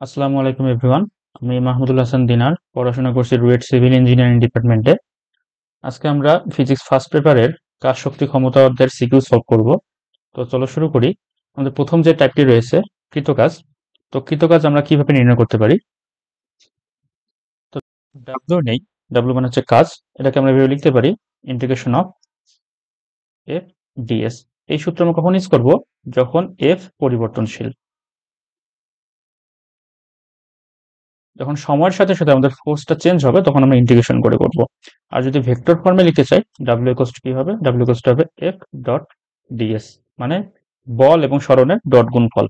আসসালামু আলাইকুম এভরিওয়ান। আমি মাহমুদুল হাসান দিনার, পড়াশোনা করছি রুয়েট সিভিল ইঞ্জিনিয়ারিং ডিপার্টমেন্টে। আজকে আমরা ফিজিক্স ফার্স্ট পেপারের কাজ শক্তি ক্ষমতা অধ্যায়ের সিকিউ সলভ করব। তো চলো শুরু করি। আমাদের প্রথম যে টাইপটি রয়েছে কৃতকাজ। তো কৃতকাজ আমরা কিভাবে নির্ণয় করতে পারি? তো ডাব্লিউ নেই, ডাব্লিউ মানে হচ্ছে কাজ। এটাকে আমরা এভাবে লিখতে পারি, ইন্টিগ্রেশন অফ এফ ডিএস। এই সূত্র আমরা কখন ইউজ করব? যখন এফ পরিবর্তনশীল, যখন সময়ের সাথে সাথে আমাদের ফোর্সটা চেঞ্জ হবে তখন আমরা ইন্টিগ্রেশন করে করব। আর যদি ভেক্টর ফর্মে লিখতে চাই, ডাব্লিউ ইকুয়ালস টু কি হবে? ডাব্লিউ ইকুয়ালস টু হবে এফ ডট ডিএস, মানে বল এবং সরণের ডট গুণফল।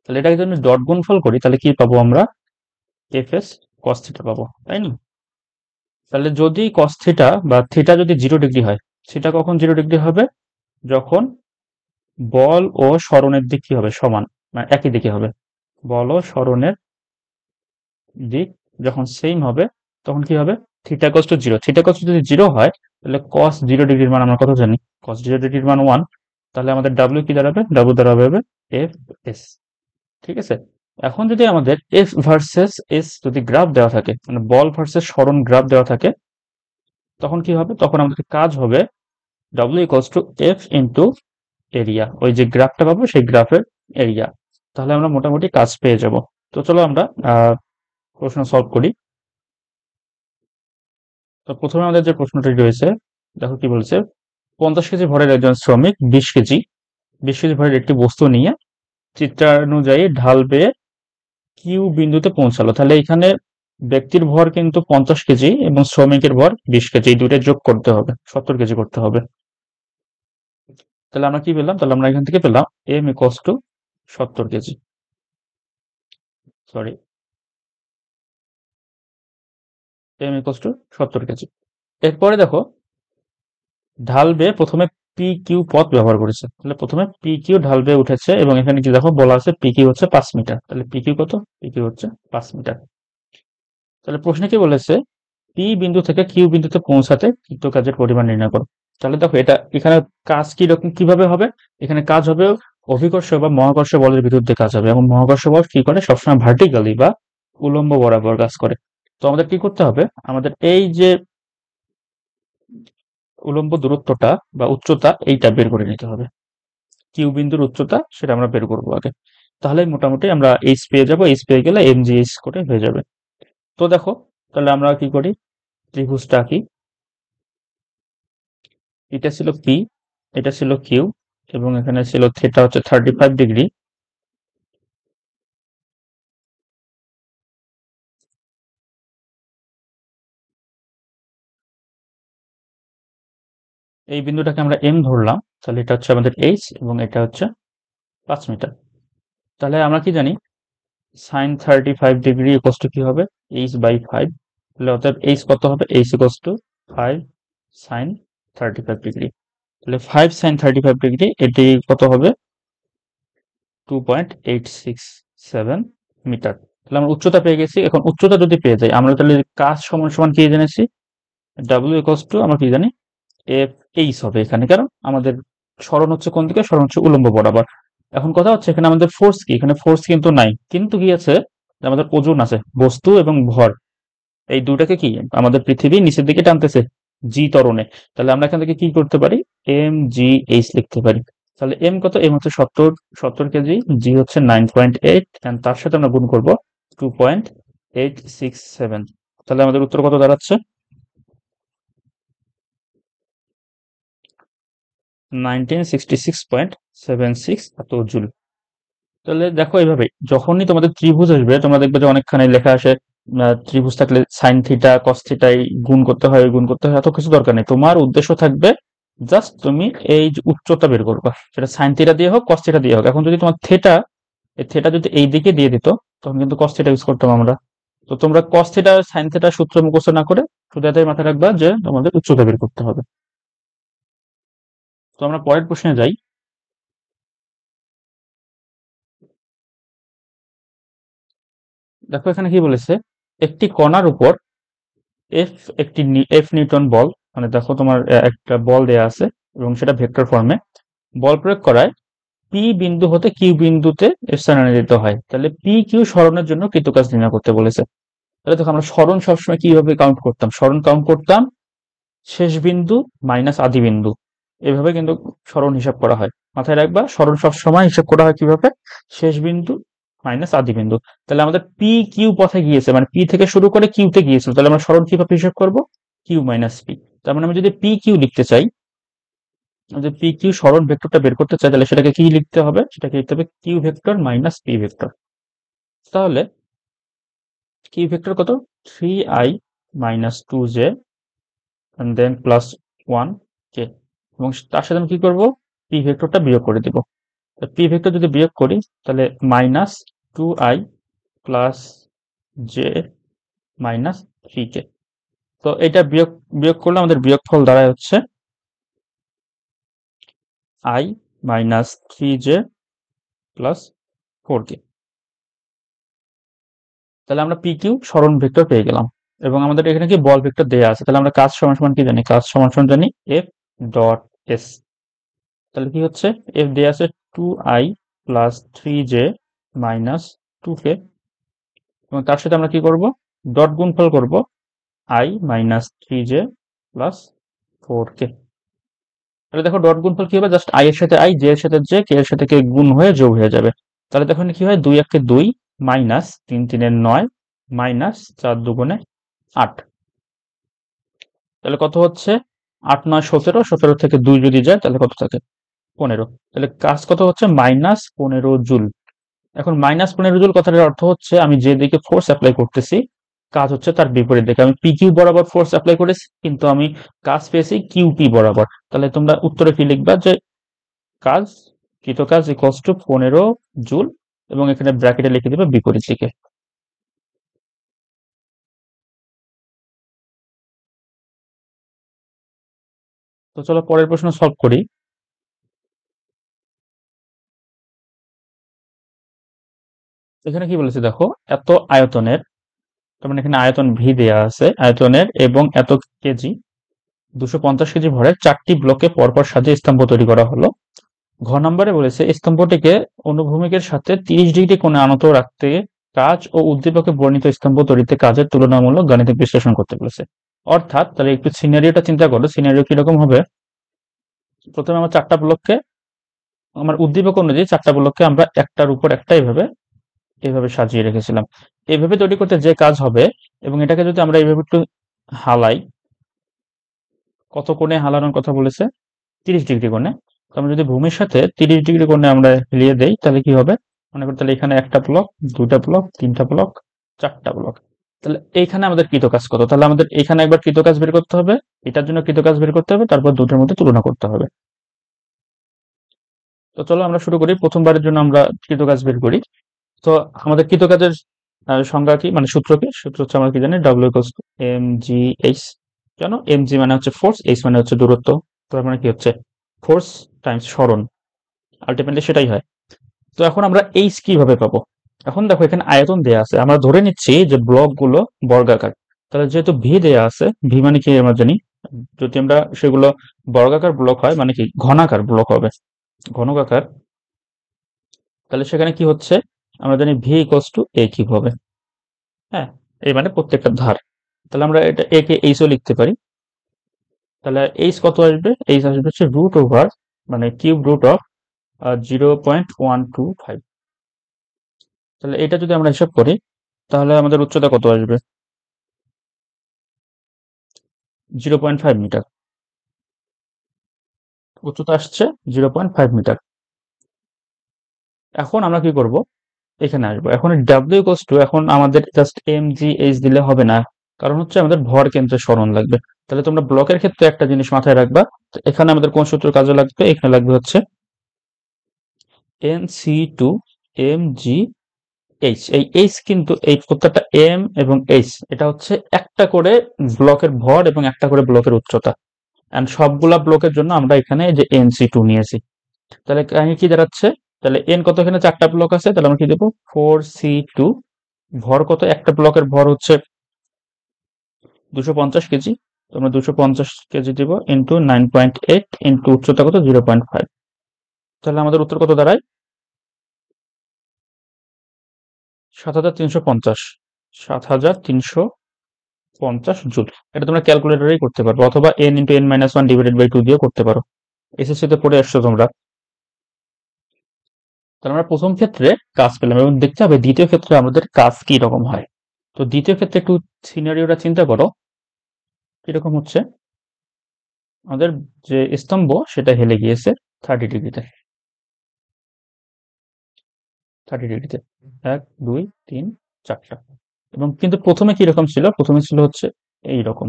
তাহলে এটাকে যদি আমি ডট গুণফল করি তাহলে কি পাবো আমরা? এফ এস কস থিটা পাবো, তাই না? তাহলে যদি কস থিটা বা থিটা যদি 0 ডিগ্রি হয়, থিটা কখন 0 ডিগ্রি হবে? যখন বল ও সরণের দিক কি হবে? সমান, মানে একই দিকে হবে। বল ও সরণের দিক যখন সেম হবে তখন কি হবে? Theta equals two 0। Theta equals two যদি 0 হয় তাহলে cos 0 ডিগ্রির মান আমরা কত জানি? cos 0 ডিগ্রির মান 1। তাহলে আমাদের w কি দাঁড়াবে? w দাঁড়াবে হবে এফ এস। ঠিক আছে। এখন যদি আমাদের এফ ভার্সেস এস যদি গ্রাফ দেওয়া থাকে, মানে বল ভার্সেস সরণ গ্রাফ দেওয়া থাকে, তখন কি হবে? তখন আমাদের কাজ হবে w equals to F into area. ওই যে গ্রাফটা পাবো সেই গ্রাফের এরিয়া। তাহলে আমরা মোটামুটি কাজ পেয়ে যাব। তো চলো আমরা প্রশ্ন সলভ করি। তো প্রথমে আমাদের যে প্রশ্নটি রয়েছে, দেখো কি বলছে। 50 কেজি ভরের একজন শ্রমিক 20 কেজি ভরের একটি বস্তু নিয়ে চিত্রানুযায়ী ঢাল বেয়ে কিউ বিন্দুতে পৌঁছালো। তাহলে এখানে ব্যক্তির ভর কিন্তু 50 কেজি এবং শ্রমিকের ভর 20 কেজি, এই দুইটা যোগ করতে হবে, 70 কেজি করতে হবে। তাহলে আমরা কি পেলাম? তাহলে আমরা এখান থেকে পেলাম M equals to 70 KG. Sorry, M equals to 70 KG. এরপরে দেখো, ঢাল বেয়ে প্রথমে পি কিউ পথ ব্যবহার করেছে। তাহলে প্রথমে পি কিউ ঢাল বেয়ে উঠেছে এবং এখানে কি দেখো বলা আছে পি কিউ হচ্ছে 5 মিটার। তাহলে পি কিউ কত? পি কিউ হচ্ছে 5 মিটার। তাহলে প্রশ্নে কি বলেছে? পি বিন্দু থেকে কিউ বিন্দুতে পৌঁছাতে কৃত কাজের পরিমাণ নির্ণয় করো। তাহলে দেখো এটা এখানে কাজ কি রকম কিভাবে হবে? এখানে কাজ হবে অভিকর্ষ বা মহাকর্ষ বলের বিরুদ্ধে কাজ হবে, এবং মহাকর্ষ বল কি করে? সবসময় ভার্টিক্যালি বা উলম্ব বরাবর কাজ করে। তো আমাদের কি করতে হবে? আমাদের এই যে উলম্ব দূরত্বটা বা উচ্চতা, এইটা বের করে নিতে হবে। কিউ বিন্দুর উচ্চতা সেটা আমরা বের করবো আগে। তাহলে মোটামুটি আমরা এইচ পেয়ে যাবো। এইচ পেয়ে গেলে এম জি এইচ করে হয়ে যাবে। তো দেখো, তাহলে আমরা কি করি? ত্রিভুজটা আঁকি। এটা ছিল পি, এটা ছিল কিউ, এবং এখানে ছিল থিটা হচ্ছে 35 ডিগ্রি। এই বিন্দুটাকে আমরা এম ধরলাম। তাহলে এটা হচ্ছে আমাদের এইচ এবং এটা হচ্ছে 5 মিটার। তাহলে আমরা কি জানি? সাইন 35 ডিগ্রি ইকুয়ালস টু কি হবে? H by 5। তাহলে অর্থাৎ এইচ কত হবে? H equals to 5 sin 35 degree. তাহলে 5 sin 35 ডিগ্রি এটি কত হবে? 2.867 মিটার। তাহলে আমরা উচ্চতা পেয়ে গেছি। এখন উচ্চতা যদি পেয়ে যাই, আমরা তাহলে কাজ সমান সমান কি জেনেছি? ডাব্লিউ ইকুয়ালস টু আমরা কি জানি? এফ এইচ হবে এখানে, কারণ আমাদের সরণ হচ্ছে কোন দিকে? সরণ হচ্ছে উলম্ব বরাবর। এখন কথা হচ্ছে এখানে আমাদের ফোর্স কি? এখানে ফোর্স কিন্তু নাই, কিন্তু কি আছে? আমাদের ওজন আছে, বস্তু এবং ভর, এই দুটাকে কি আমাদের পৃথিবী নিচের দিকে টানতেছে জি ত্বরণে। তাহলে আমরা এখান থেকে কি করতে পারি? এম জি এইচ লিখতে পারি। তাহলে এম কত? এম হচ্ছে 70 কেজি, জি হচ্ছে 9.8, তার সাথে আমরা গুণ করবো 2.867। তাহলে আমাদের উত্তর কত দাঁড়াচ্ছে? 1966.76 এত জুল। তাহলে দেখো এইভাবে যখনই তোমাদের ত্রিভুজ আসবে তোমরা দেখবে যে অনেকখানি লেখা আসে ত্রিভুজ থাকলে সাইন থিটা কস থিটাই গুণ করতে হয়, গুণ করতে হয়, এত কিছু দরকার নেই। তোমার উদ্দেশ্য থাকবে জাস্ট তুমি এই যে উচ্চতা বের করবা, সেটা সাইন থিটা দিয়ে হোক কস থিটা দিয়ে হোক। এখন যদি তোমার থিটা, এই থিটা যদি এই দিকে দিয়ে দিত তখন কিন্তু কস থিটা ইউজ করতাম আমরা। তো তোমরা কস থিটা সাইন থিটা সূত্র মুখস্থ না করে শুধু এটাই মাথায় রাখবা যে তোমাদের উচ্চতা বের করতে হবে। তো আমরা পরের প্রশ্নে যাই। দেখো এখানে কি বলেছে? একটি কণার উপর এফ এফ নিউটন বল, মানে দেখো তোমার একটা বল দেয়া আছে এবং সেটা ভেক্টর ফর্মে। বল প্রয়োগ করায় পি বিন্দু হতে কিউ বিন্দুতে স্থানান্তরিত হয়। তাহলে পি কিউ সরণের জন্য কৃতকাজ নির্ণয় করতে বলেছে। তাহলে দেখো আমরা সরণ সবসময় কিভাবে কাউন্ট করতাম, সরণ কাউন্ট করতাম শেষ বিন্দু মাইনাস আদি বিন্দু, এভাবে কিন্তু সরণ হিসাব করা হয়। মাথায় রাখবা, সরণ সবসময় হিসাব করা হয় কিভাবে, শেষ বিন্দু মাইনাস আদি বিন্দু। তাহলে আমাদের পি কিউ পথে গিয়েছে, মানে পি থেকে শুরু করে কিউতে গিয়েছিল, তাহলে আমরা সরণ কিভাবে হিসাব করব, কিউ মাইনাস পি। তার মানে আমি যদি পি কিউ লিখতে চাই, যদি পি কিউ সরণ ভেক্টরটা বের করতে চাই, তাহলে সেটাকে কি লিখতে হবে, সেটাকে লিখতে হবে Q vector minus P vector. তাহলে কিউ ভেক্টর কত, 3i minus 2j and then plus 1k, এবং তার সাথে আমি কি করব, পি ভেক্টরটা বিয়োগ করে দিব। পি ভেক্টর যদি বিয়োগ করি তাহলে minus 2i plus J minus 3k। তো এটা বিয়োগ বিয়োগ করলে আমাদের বিয়োগফল দাঁড়ায় হচ্ছে i minus 3j plus 4k। তাহলে আমরা পি কিউ সরণ ভেক্টর পেয়ে গেলাম, এবং আমাদের এখানে কি বল ভেক্টর দেয়া আছে। তাহলে আমরা কাজ সমান সমান কি জানি, কাজ সমান সমান জানি এফ ডট এস। তাহলে কি হচ্ছে, এফ দেয়া আছে 2i plus 3j minus 2k, এবং তার সাথে আমরা কি করব, ডট গুণফল করব i minus 3j plus 4k। তাহলে দেখো ডট গুণফল কি হবে, জাস্ট i এর সাথে i, j এর সাথে j, k এর সাথে k গুণ হয়ে যোগ হয়ে যাবে। তাহলে দেখো কি হয়, 2 1 2 মাইনাস 3 3 9 মাইনাস 4 2 8। তাহলে কত হচ্ছে, 8 9 17, 17 থেকে 2 যদি যায় তাহলে কত থাকে, 15। তাহলে কাজ কত হচ্ছে, মাইনাস 15 জুল। এখন মাইনাস 15 জুল কথাটার অর্থ হচ্ছে আমি যে দিকে ফোর্স অ্যাপ্লাই করতেছি কাজ হচ্ছে তার বিপরীত দিকে। আমি পি কিউ বরাবর ফোর্স অ্যাপ্লাই করেছি, কিন্তু আমি কাজ পেয়েছি কিউ পি বরাবর। তাহলে তোমরা উত্তরে কি লিখবা, যে কাজ, কৃত কাজ ইকুয়ালস টু 15 জুল, এবং এখানে ব্র্যাকেটে লিখে দিবে বিপরীত দিকে। তো চলো পরের প্রশ্ন সলভ করি। এখানে কি বলেছে দেখো, এত আয়তনের, তার মানে এখানে আয়তন ভি দেয়া আছে, আয়তনের এবং এত কেজি 250 কেজি ভরের 4টি ব্লকে পরপর সাজিয়ে স্তম্ভ তৈরি করা হলো। ঘ নম্বরে বলেছে স্তম্ভটিকে অনুভূমিকের সাথে 30 ডিগ্রি কোণে আনত রাখতে কাজ ও উদ্দীপকে বর্ণিত স্তম্ভ তৈরিতে কাজের তুলনামূলক গাণিতিক বিশ্লেষণ করতে বলেছে। অর্থাৎ তাহলে একটু সিনারিওটা চিন্তা করো, সিনারিও কিরকম হবে। প্রথমে আমরা 4টা ব্লককে, আমার উদ্দীপক অনুযায়ী 4টা ব্লককে আমরা একটার উপর একটা এইভাবে সাজিয়ে রেখেছিলাম। এইভাবে তৈরি করতে যে কাজ হবে, এবং এটাকে যদি আমরা এইভাবে একটু হালাই, কত কোণে হালানোর কথা বলেছে, 30 ডিগ্রি কোণে। তো আমরা যদি ভূমির সাথে 30 ডিগ্রি কোণে আমরা হেলিয়ে দেই তাহলে কি হবে, মনে করি তাহলে এখানে একটা ব্লক, দুটা ব্লক, তিনটা ব্লক, 4টা ব্লক। তাহলে এইখানে আমাদের কৃতকাজ কত, তাহলে আমাদের এখানে একবার কৃতকাজ বের করতে হবে, এটার জন্য কৃতকাজ বের করতে হবে, তারপর দুটোর মধ্যে তুলনা করতে হবে। তো চলো আমরা শুরু করি, প্রথমবারের জন্য আমরা কৃতকাজ বের করি। তো আমাদের কৃতকাজের সংজ্ঞা কি, মানে সূত্র কি, সূত্র হচ্ছে আমরা কি জানি, W equals to M G H. কেন, এম জি মানে হচ্ছে ফোর্স, এইচ মানে হচ্ছে দূরত্ব, তার মানে কি হচ্ছে ফোর্স টাইমস সরণ, আলটিমেটলি সেটাই হয়। তো এখন আমরা এইচ কিভাবে পাবো, এখন দেখো এখানে আয়তন দেয়া আছে, আমরা ধরে নিচ্ছি যে ব্লক গুলো বর্গাকার। তাহলে যেহেতু ভি দেয়া আছে, ভি মানে কি আমরা জানি, যদি আমরা সেগুলো বর্গাকার ব্লক হয় মানে কি ঘনাকার ব্লক হবে, ঘনকাকার, তাহলে সেখানে কি হচ্ছে, আমরা জানি V equals to A cube হবে। হ্যাঁ, এই মানে প্রত্যেকটা ধার। তাহলে আমরা এটা এ কে এইচও লিখতে পারি। তাহলে এইচ কত আসবে, এইচ আসবে হচ্ছে রুট ওভার, মানে কিউব রুট অফ 0.125। তাহলে এটা যদি আমরা হিসাব করি তাহলে আমাদের উচ্চতা কত আসবে, 0.5 মিটার। উচ্চতা আসছে 0.5 মিটার। এখন আমরা কি করব, এখানে আসবো, এখন ডাব্লিউ ইকুয়ালস টু, এখন আমাদের জাস্ট এম জি এইচ দিলে হবে না, কারণ হচ্ছে আমাদের ভর কেন্দ্রে সরণ লাগবে। তাহলে তোমরা ব্লকের ক্ষেত্রে একটা জিনিস মাথায় রাখবা, এখানে আমাদের কোন সূত্র কাজে লাগবে, এখানে লাগবে হচ্ছে N C to M G H. এই এইচ কিন্তু এই প্রত্যেকটা এম এবং এইচ এটা হচ্ছে একটা করে ব্লকের ভর এবং একটা করে ব্লকের উচ্চতা, এন্ড সবগুলা ব্লকের জন্য আমরা এখানে যে এন সি টু নিয়েছি। তাহলে কাহিনী কি দাঁড়াচ্ছে, তাহলে এন কত, এখানে 4টা ব্লক আছে, তাহলে আমরা কি দেবো 4c2। ভর কত, একটা ব্লকের ভর হচ্ছে 250 কেজি, তো আমরা 250 কেজি দিব ইন্টু 9.8 ইন্টু উচ্চতা কত 0.5। তাহলে আমাদের উত্তর কত দাঁড়ায়? 7350, 7350 জুল। এটা তোমরা ক্যালকুলেটরেই করতে পারবে, অথবা n × n - 1 ডিভাইডেড বাই 2 দিয়েও করতে পারো। এসএসসি তে পড়ে আসছো তোমরা। তাহলে আমরা প্রথম ক্ষেত্রে কাজ পেলাম, এবং দেখতে হবে দ্বিতীয় ক্ষেত্রে আমাদের কাজ কি রকম হয়। তো দ্বিতীয় ক্ষেত্রে একটু সিনারিওটা চিন্তা করো কিরকম হচ্ছে। আমাদের যে স্তম্ভ সেটা হেলে গিয়েছে 30 ডিগ্রিতে, 30 ডিগ্রিতে 1 2 3 4টা। এবং কিন্তু প্রথমে কি রকম ছিল, প্রথমে ছিল হচ্ছে এইরকম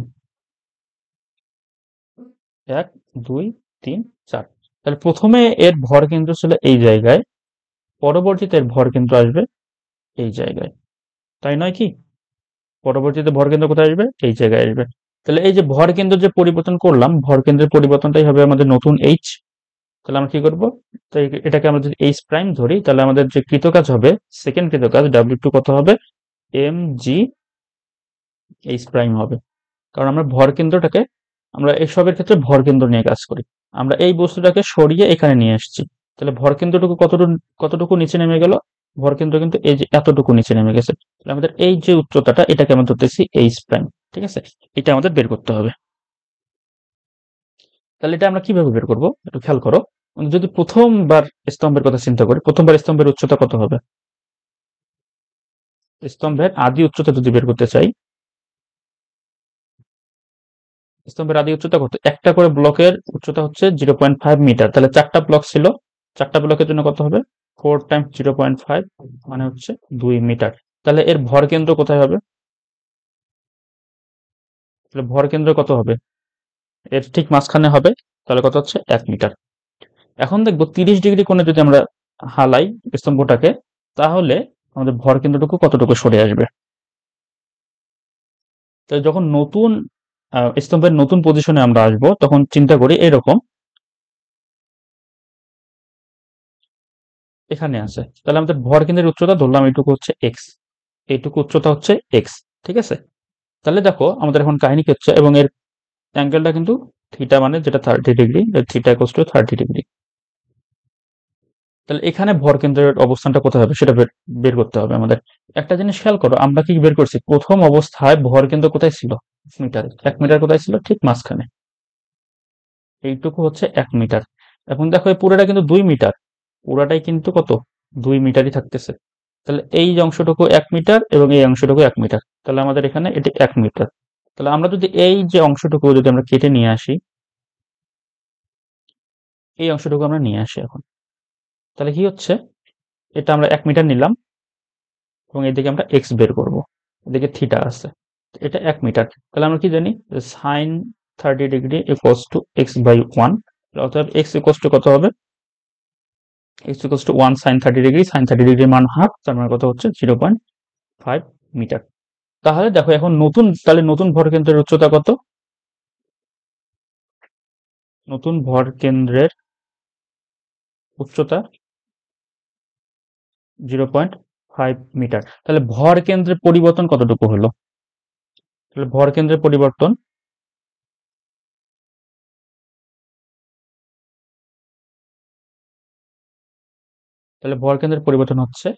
1 2 3 4। তাহলে প্রথমে এর ভর কেন্দ্র ছিল এই জায়গায়, পরবর্তীতে এর ভর কেন্দ্র আসবে এই জায়গায়, তাই নয় কি? পরবর্তীতে ভর কেন্দ্র কোথায় আসবে? এই জায়গায় আসবে। তাহলে এই যে ভর কেন্দ্র যে পরিবর্তন করলাম, ভর কেন্দ্রের পরিবর্তনটাই হবে আমাদের নতুন এইচ। তাহলে আমরা কি করবো? তো এটাকে আমরা যদি এইচ প্রাইম ধরি, তাহলে আমাদের যে কৃতকাজ হবে, সেকেন্ড কৃতকাজ W2 কত হবে? mg এইচ প্রাইম হবে। কারণ আমরা ভর কেন্দ্রটাকে, আমরা এসবের ক্ষেত্রে ভর কেন্দ্র নিয়ে কাজ করি। আমরা এই বস্তুটাকে সরিয়ে এখানে নিয়ে আসছি, তাহলে ভর কেন্দ্রটুকু কতটুকু নিচে নেমে গেল? ভর কেন্দ্র কিন্তু এই যে এতটুকু নিচে নেমে গেছে। তাহলে আমাদের এই যে উচ্চতাটা, এটাকে আমরা ধরতেছি এইচ প্রাইম। ঠিক আছে, এটা আমাদের বের করতে হবে। তাহলে এটা আমরা কিভাবে বের করবো একটু খেয়াল করো। যদি প্রথমবার স্তম্ভের কথা চিন্তা করি, প্রথমবার স্তম্ভের উচ্চতা কত হবে? স্তম্ভের আদি উচ্চতা যদি বের করতে চাই, স্তম্ভের আদি উচ্চতা কত? একটা করে ব্লকের উচ্চতা হচ্ছে 0.5 মিটার। তাহলে 4টা ব্লক ছিল, 4টা ব্লকের জন্য কত হবে? 4 × 0.5 মানে হচ্ছে 2 মিটার। তাহলে এর ভর কেন্দ্র কোথায় হবে? তাহলে ভর কেন্দ্র কত হবে? এর ঠিক মাঝখানে হবে। তাহলে কত হচ্ছে? 1 মিটার। এখন দেখবো 30 ডিগ্রি কোণে যদি আমরা হালাই স্তম্ভটাকে, তাহলে আমাদের ভর কেন্দ্রটুকু কতটুকু সরে আসবে। তো যখন নতুন স্তম্ভের নতুন পজিশনে আমরা আসব, তখন চিন্তা করি এরকম, এখানে আছে। তাহলে আমাদের ভর কেন্দ্রের উচ্চতা ধরলাম এইটুকু হচ্ছে এক্স, এইটুকু উচ্চতা হচ্ছে এক্স। ঠিক আছে, তাহলে দেখো আমাদের এখন কাহিনী কি হচ্ছে, এবং এর অ্যাঙ্গেলটা কিন্তু থিটা, মানে যেটা 30 degree, theta equals two 30 degree. তাহলে এখানে ভর কেন্দ্রের অবস্থানটা কোথায় হবে সেটা বের করতে হবে আমাদের। একটা জিনিস খেয়াল করো, আমরা কি বের করছি? প্রথম অবস্থায় ভর কেন্দ্র কোথায় ছিল? মিটারে। 1 মিটার কোথায় ছিল? ঠিক মাঝখানে। এইটুকু হচ্ছে 1 মিটার। এখন দেখো এই পুরোটা কিন্তু 2 মিটার, পুরাটাই কিন্তু কত? 2 মিটারই থাকতেছে। তাহলে এই যে অংশটুকু 1 মিটার, এবং এই অংশটুকু 1 মিটার। তাহলে আমাদের এখানে এটি 1 মিটার। তাহলে আমরা যদি এই যে অংশটুকু যদি আমরা কেটে নিয়ে আসি, এই অংশটুকু আমরা নিয়ে আসি এখন, তাহলে কি হচ্ছে? এটা আমরা 1 মিটার নিলাম, এবং এদিকে আমরা এক্স বের করব, এদিকে থিটা আছে, এটা 1 মিটার। তাহলে আমরা কি জানি? Sine 30 degree equals to x/1। অর্থাৎ এক্স ইকুয়ালস টু কত হবে? x equals to 1 sine 30 degree, sine 30 ডিগ্রির মান হাফ, তার মানে কত হচ্ছে? 0.5 মিটার। তাহলে দেখো এখন তাহলে নতুন ভর কেন্দ্রের উচ্চতা কত? নতুন ভর কেন্দ্রের উচ্চতা 0.5 মিটার। তাহলে ভর কেন্দ্রের পরিবর্তন কতটুকু হলো? তাহলে ভর কেন্দ্রের পরিবর্তন, তাহলে ভর কেন্দ্রের পরিবর্তন হচ্ছে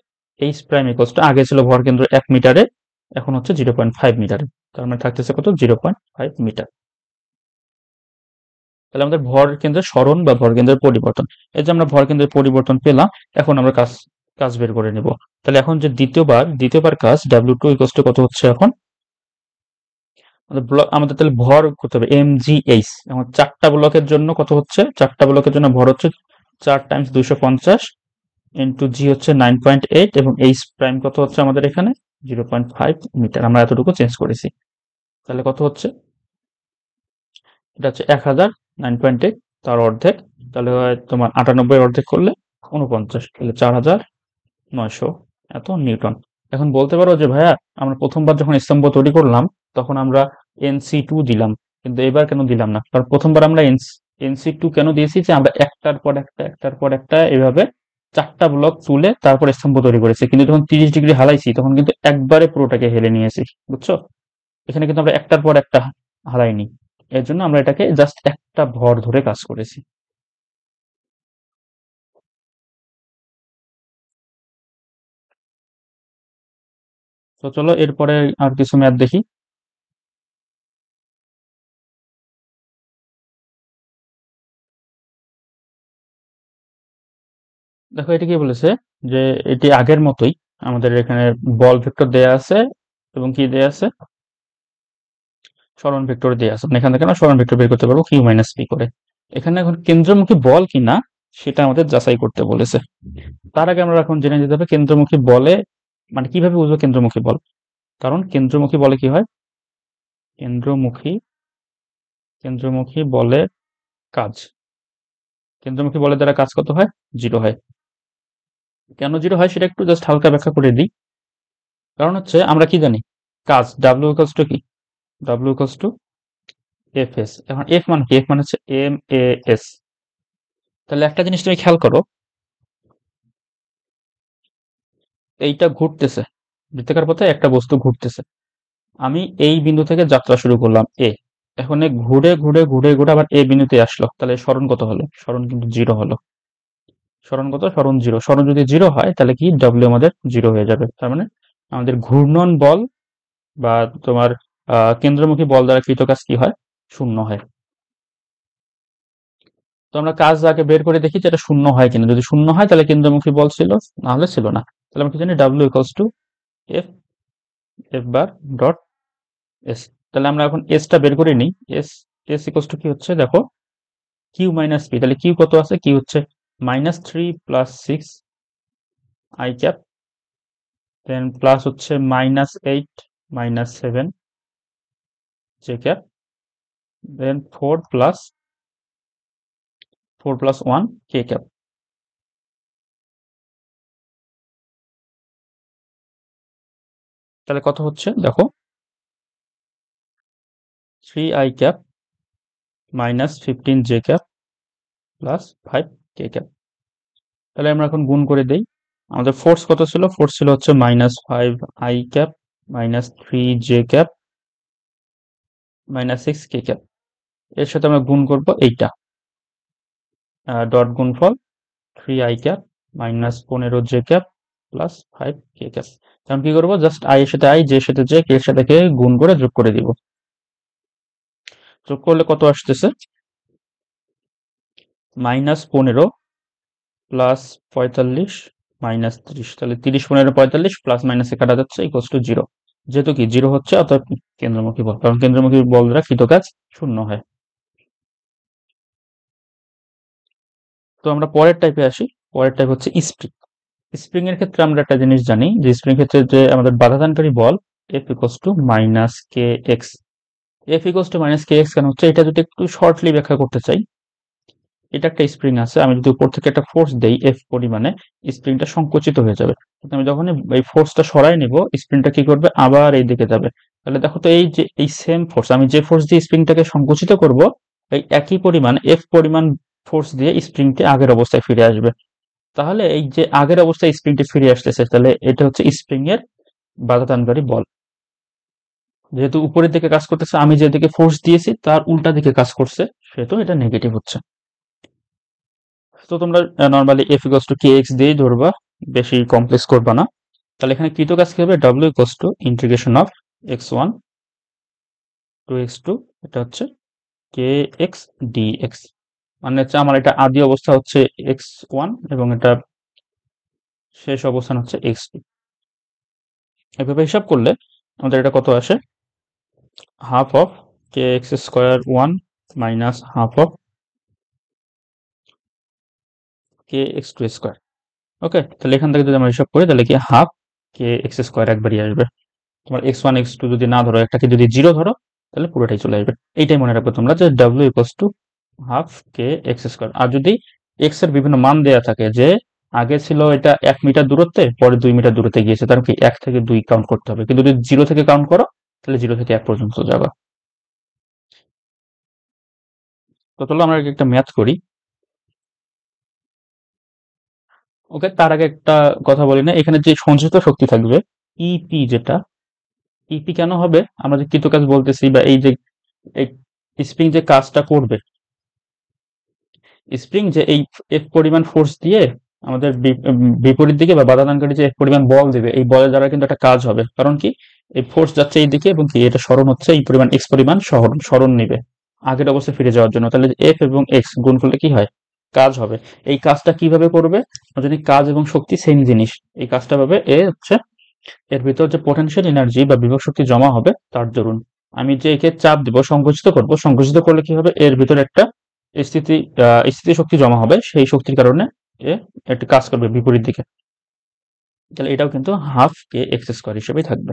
এইচ প্রাইম ইকুয়ালস টু, আগে ছিল ভর কেন্দ্র 1 মিটারে, এখন হচ্ছে 0.5 মিটারে। তার মানে থাকতেছে কত? 0.5 মিটার। তাহলে আমাদের ভর কেন্দ্রের সরণ বা ভর কেন্দ্রের পরিবর্তন, এই যে আমরা ভর কেন্দ্রের পরিবর্তন পেলাম। এখন আমরা কাজ বের করে নেব। তাহলে এখন যে দ্বিতীয়বার কাজ W2 ইকুয়ালস টু কত হচ্ছে এখন? আমাদের তাহলে ভর করতে হবে mgh। এখন 4টা ব্লকের জন্য কত হচ্ছে? 4টা ব্লকের জন্য ভর হচ্ছে 4 × 250 ইন্টু জি হচ্ছে 9.8, এবং এইচ প্রাইম কত হচ্ছে আমাদের এখানে? 0.5 মিটার। আমরা এতটুকু চেঞ্জ করেছি। তাহলে কত হচ্ছে? এটা হচ্ছে 1000, 9.8 তার অর্ধেক। তাহলে তোমার 98 অর্ধেক করলে 49, তাহলে 4900 এত নিউটন। এখন বলতে পারো যে ভাইয়া, আমরা প্রথমবার যখন স্তম্ভ তৈরি করলাম, তখন আমরা NC2 দিলাম, কিন্তু এবার কেন দিলাম না? কারণ প্রথমবার আমরা NC2 কেন দিয়েছি? যে আমরা একটার পর একটা এভাবে 4টা ব্লক তুলে তারপর স্তম্ভ তৈরি করেছি, কিন্তু যখন 30 ডিগ্রি হালাইছি, তখন কিন্তু একবারে পুরোটাকে হেলে নিয়েছি, বুঝছো? এখানে কিন্তু আমরা একটার পর একটা হারাইনি। এর জন্য আমরা এটাকে জাস্ট একটা ভর ধরে কাজ করেছি। তো চলো এরপরে আর কিছু ম্যাথ দেখি। দেখো এটা কি বলেছে, যে এটি আগের মতোই আমাদের এখানে বল ভেক্টর দেয়া আছে এবং কি দেয়া আছে, সরণ ভেক্টর দেয়া আছে। মানে এখান থেকে না সরণ ভেক্টর বের করতে পারবো কিউ মাইনাস পি করে। এখানে এখন কেন্দ্রমুখী বল কিনা সেটা আমাদের যাচাই করতে বলেছে। তার আগে আমরা এখন জেনে নিতে হবে কেন্দ্রমুখী বলে মানে কিভাবে বুঝবো কেন্দ্রমুখী বল। কারণ কেন্দ্রমুখী বলে কি হয়, কেন্দ্রমুখী কেন্দ্রমুখী বলের কাজ, কেন্দ্রমুখী বলের দ্বারা কাজ কত হয়, জিরো হয়। কেন জিরো হয় সেটা একটু জাস্ট হালকা ব্যাখ্যা করে দিই। কারণ হচ্ছে আমরা কি জানি, কাজ ডাব্লিউ ইকুয়ালস টু কি, W equals to F S. এখন এফ মানে কি, এফ মানে হচ্ছে এম এ এস। তাহলে একটা জিনিস তুমি খেয়াল করো, এইটা ঘুরতেছে, বৃত্তাকার পথে একটা বস্তু ঘুরতেছে। আমি এই বিন্দু থেকে যাত্রা শুরু করলাম এ, এখন এ ঘুরে ঘুরে ঘুরে ঘুরে আবার এ বিন্দুতে আসলো, তাহলে সরণ কত হলো, সরণ কিন্তু জিরো হলো। সরণ কত, সরণ জিরো। সরণ যদি জিরো হয় তাহলে কি ডব্লিউ আমাদের জিরো হয়ে যাবে। তার মানে আমাদের ঘূর্ণন বল বা তোমার কেন্দ্রমুখী বল দ্বারা কৃত কাজ কি হয়, শূন্য হয়। তো আমরা কাজ আগে বের করে দেখি যে এটা শূন্য হয় কিনা। যদি শূন্য হয় তাহলে কেন্দ্রমুখী বল ছিল, না হলে ছিল না। তাহলে আমরা কি জানি W equals to F, F bar dot S. তাহলে আমরা এখন এসটা বের করে নিই। এস, এস ইকুয়ালস টু কি হচ্ছে দেখো, কিউ মাইনাস পি। তাহলে কিউ কত আছে, কিউ হচ্ছে -3 + 6 আই ক্যাপ, দেন প্লাস হচ্ছে -8 -7 জে ক্যাপ, দেন 4 + 1 কে ক্যাপ। তাহলে কত হচ্ছে দেখো, 3 I cap -15 J cap plus 5 K cap. তাহলে আমরা এখন গুণ করে দেই। আমাদের ফোর্স কত ছিল, ফোর্স ছিল হচ্ছে -5 I cap -3 J cap -6 K cap. এর সাথে আমরা গুণ করব এইটা, ডট গুণফল 3 I cap -15 J cap plus 5 K cap. এখন কি করবো, জাস্ট আই এর সাথে আই, জে এর সাথে জে, কে এর সাথে কে গুণ করে যোগ করে দিব। যোগ করলে কত আসতেছে, -15 প্লাস 45 -30। তাহলে 30 15 45 প্লাস মাইনাসে কাটা যাচ্ছে, ইকুয়ালস টু জিরো। যেহেতু কি জিরো হচ্ছে অর্থাৎ কেন্দ্রমুখী বল, কারণ কেন্দ্রমুখী বল দ্বারা কৃত কাজ শূন্য হয়। তো আমরা পরের টাইপে আসি। পরের টাইপ হচ্ছে স্প্রিং। স্প্রিং এর ক্ষেত্রে আমরা একটা জিনিস জানি, যে স্প্রিং ক্ষেত্রে যে আমাদের বাধাদানকারী বল F equals to minus K X. F equals to minus K X কেন হচ্ছে, এটা যদি একটু শর্টলি ব্যাখ্যা করতে চাই, এটা একটা স্প্রিং আছে, আমি যদি উপর থেকে একটা ফোর্স দেই এফ পরিমাণে, স্প্রিংটা সংকুচিত হয়ে যাবে। কিন্তু আমি যখন এই ফোর্সটা সরাই নিব, স্প্রিংটা কি করবে, আবার এই দিকে যাবে। তাহলে দেখো তো এই যে এই সেম ফোর্স, আমি যে ফোর্স দিয়ে স্প্রিংটাকে সংকুচিত করব, এই একই পরিমাণ এফ পরিমাণ ফোর্স দিয়ে স্প্রিংটি আগের অবস্থায় ফিরে আসবে। তাহলে এই যে আগের অবস্থায় স্প্রিংটি ফিরে আসতেছে, তাহলে এটা হচ্ছে স্প্রিং এর বাধাদানকারী বল। যেহেতু উপরের দিকে কাজ করতেছে, আমি যেদিকে ফোর্স দিয়েছি তার উল্টা দিকে কাজ করছে, সেহেতু এটা নেগেটিভ হচ্ছে। তো তোমরা normally F equals to K x দিয়েই ধরবা, বেশি কমপ্লেক্স করবা না। তাহলে এখানে কৃত কাজ কি হবে, W equals to integration of x1 to x2, এটা হচ্ছে কে এক্স ডি এক্স। মানে হচ্ছে আমার এটা আদি অবস্থা হচ্ছে x1 এবং এটা শেষ অবস্থান হচ্ছে x2। এভাবে হিসাব করলে আমাদের এটা কত আসে, half of K X square 1 minus half of K X two square. Okay, তাহলে এখান থেকে যদি আমরা হিসাব করি তাহলে কি হাফ কে এক্স স্কোয়ার একবারই আসবে। তোমার x1 x2 যদি না ধরো, একটাকে যদি জিরো ধরো, তাহলে পুরোটাই চলে আসবে। এইটাই মনে রাখবে তোমরা, যে W equals to half K X square. আর যদি এক্স এর বিভিন্ন মান দেয়া থাকে, যে আগে ছিল এটা 1 মিটার দূরত্বে, পরে 2 মিটার দূরত্বে গিয়েছে, তার কি 1 থেকে 2 কাউন্ট করতে হবে। কিন্তু যদি জিরো থেকে কাউন্ট করো, তাহলে 0 থেকে 1 পর্যন্ত যাবা। তো চলো আমরা একটা ম্যাথ করি। ওকে, তার আগে একটা কথা বলি না, এখানে যে সঞ্চিত শক্তি থাকবে ইপি, যেটা ইপি কেন হবে, আমরা যে কৃত কাজ বলতেছি, বা এই যে এই স্প্রিং যে কাজটা করবে, স্প্রিং যে এই এফ পরিমাণ ফোর্স দিয়ে আমাদের বিপরীত দিকে বা বাধাদানকারী যে পরিমাণ বল দেবে, এই বলের দ্বারা কিন্তু একটা কাজ হবে। কারণ কি, এই ফোর্স যাচ্ছে এই দিকে এবং কি এটা সরণ হচ্ছে এই পরিমাণ এক্স পরিমাণ সরণ নিবে আগের অবস্থায় ফিরে যাওয়ার জন্য। তাহলে এফ এবং এক্স গুণ করলে কি হয়, কাজ হবে। এই কাজটা কিভাবে করবে, আমরা জানি কাজ এবং শক্তি সেম জিনিস। এই কাজটা পাবে এ হচ্ছে এর ভিতর যে পোটেনশিয়াল এনার্জি বা বিভব শক্তি জমা হবে তার দরুন। আমি যে একে চাপ দিব, সংকুচিত করব, সংকুচিত করলে কি হবে, এর ভিতরে একটা স্থিতি শক্তি জমা হবে, সেই শক্তির কারণে এ একটা কাজ করবে বিপরীত দিকে। তাহলে এটাও কিন্তু হাফ কে এক্স স্কোয়ার হিসেবেই থাকবে।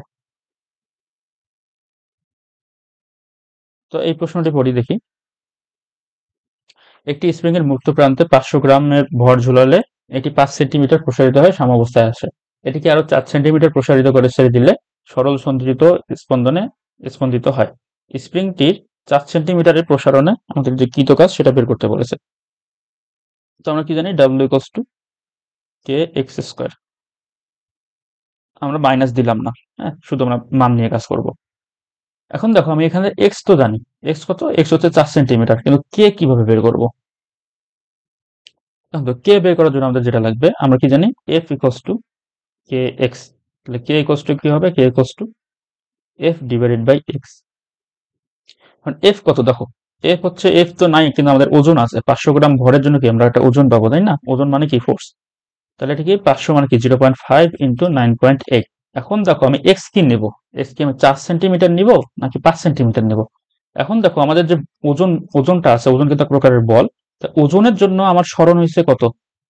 তো এই প্রশ্নটি পড়ি দেখি। একটি স্প্রিং এর মুক্ত প্রান্তে 500 গ্রামের ভর ঝুলালে এটি 5 সেন্টিমিটার প্রসারিত হয়ে সাম্যাবস্থায় আসে। এটিকে আরো 4 সেন্টিমিটার প্রসারিত করে ছেড়ে দিলে সরল সঞ্চারিত স্পন্দনে স্পন্দিত হয়। স্প্রিংটির 4 সেন্টিমিটারের প্রসারণে আমাদের যে কৃত কাজ সেটা বের করতে বলেছে। তো আমরা কি জানি, W equals to K X square. আমরা মাইনাস দিলাম না, হ্যাঁ, শুধু আমরা মান নিয়ে কাজ করব। এখন দেখো, আমি এখানে এক্স তো জানি, এক্স কত, এক্স হচ্ছে 4 সেন্টিমিটার, কিন্তু কে কিভাবে বের করব? তো কে বের করার জন্য আমাদের যেটা লাগবে, আমরা কি জানি, F equals to K X. তাহলে কে ইকুয়ালস টু কি হবে, K equals to F divided by X. এখন এফ কত দেখো, এফ হচ্ছে, এফ তো নাই কিন্তু আমাদের ওজন আছে 500 গ্রাম ভরের জন্য, কি আমরা একটা ওজন পাবো, তাই না? ওজন মানে কি, ফোর্স। তাহলে এটা কি 500 মানে কি 0.5 ইন্টু 9.8। এখন দেখো, আমি এক্স কি নেব, এক্স কি আমি 4 সেন্টিমিটার নিব নাকি 5 সেন্টিমিটার নেব? এখন দেখো, আমাদের যে ওজনটা আছে, ওজন কিন্তু এক প্রকারের বল। তা ওজনের জন্য আমার সরণ হয়েছে কত,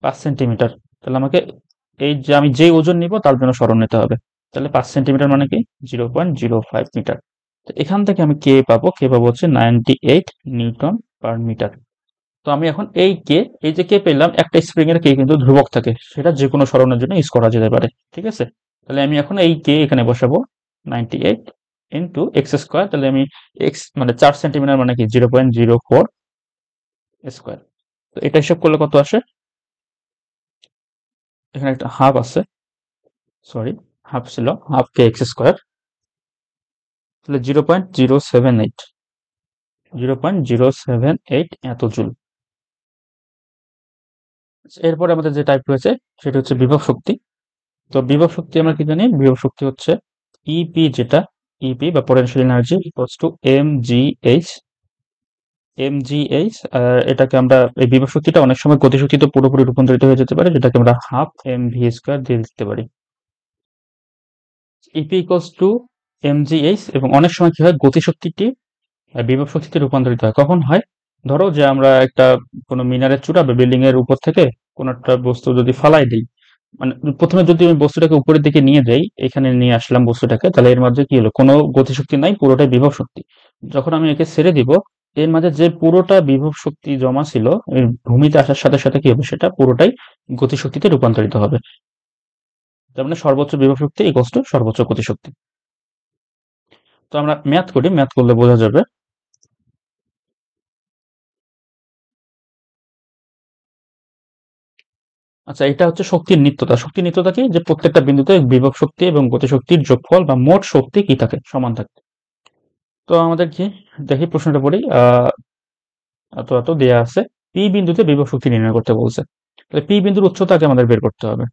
5 সেন্টিমিটার। তাহলে আমাকে এই যে আমি যে ওজন নিব তার জন্য সরণ নিতে হবে। তাহলে 5 সেন্টিমিটার মানে কি 0.05 মিটার। তো এখান থেকে আমি কে পাবো, কে পাবো হচ্ছে 98 নিউটন পার মিটার। তো আমি এখন এই যে কে পেলাম, একটা স্প্রিং এর কে কিন্তু ধ্রুবক থাকে, সেটা যে কোনো সরণের জন্য ইউজ করা যেতে পারে, ঠিক আছে? তাহলে আমি এখন এই কে এখানে বসাবো 98 ইন্টু এক্স স্কোয়ার। তাহলে আমি এক্স মানে 4 সেন্টিমিটার মানে কি 0.04 স্কোয়ার। তো এটা হিসাব করলে কত আসে, এখানে একটা হাফ আছে, সরি, হাফ ছিল, হাফ কে এক্স স্কোয়ার। তাহলে 0.078, 0.078 এত জুল। এরপরে আমাদের যে টাইপ রয়েছে সেটা হচ্ছে বিভব শক্তি। তো বিভব শক্তি আমরা কি জানি, বিভব শক্তি হচ্ছে ইপি, যেটা ইপি বা potential energy equals to MGH. এটাকে আমরা, এই বিভব শক্তিটা অনেক সময় গতিশক্তিতে পুরোপুরি রূপান্তরিত হয়ে যেতে পারে, যেটাকে আমরা হাফ এম ভি স্কোয়ার দিয়ে লিখতে পারি। EP equals to MGH. এবং অনেক সময় কি হয়, গতিশক্তিটি বিভব শক্তিতে রূপান্তরিত হয়। কখন হয়, ধরো যে আমরা একটা কোনো মিনারের চূড়া বা বিল্ডিং এর উপর থেকে কোনো একটা বস্তু যদি ফালাই দিই, মানে প্রথমে যদি আমি বস্তুটাকে উপরের দিকে নিয়ে যাই, এখানে নিয়ে আসলাম বস্তুটাকে, তাহলে এর মধ্যে কি হলো, কোনো গতিশক্তি নাই, পুরোটাই বিভব শক্তি। যখন আমি একে ছেড়ে দিব, এর মাঝে যে পুরোটা বিভব শক্তি জমা ছিল, এর ভূমিতে আসার সাথে সাথে কি হবে, সেটা পুরোটাই গতিশক্তিতে রূপান্তরিত হবে। তার মানে সর্বোচ্চ বিভব শক্তি ইকুয়ালস টু সর্বোচ্চ গতিশক্তি। তো আমরা ম্যাথ করি, ম্যাথ করলে বোঝা যাবে। আচ্ছা, এটা হচ্ছে শক্তির নিত্যতা। শক্তির নিত্যতা কি, যে প্রত্যেকটা বিন্দুতে বিভব শক্তি এবং গতিশক্তির যোগফল বা মোট শক্তি কি থাকে, সমান থাকে। তো আমাদের কি, দেখি প্রশ্নটা পড়ি। এত এত দেয়া আছে, পি বিন্দুতে বিভব শক্তি নির্ণয় করতে বলছে। তাহলে পি বিন্দুর উচ্চতাকে আমাদের বের করতে হবে।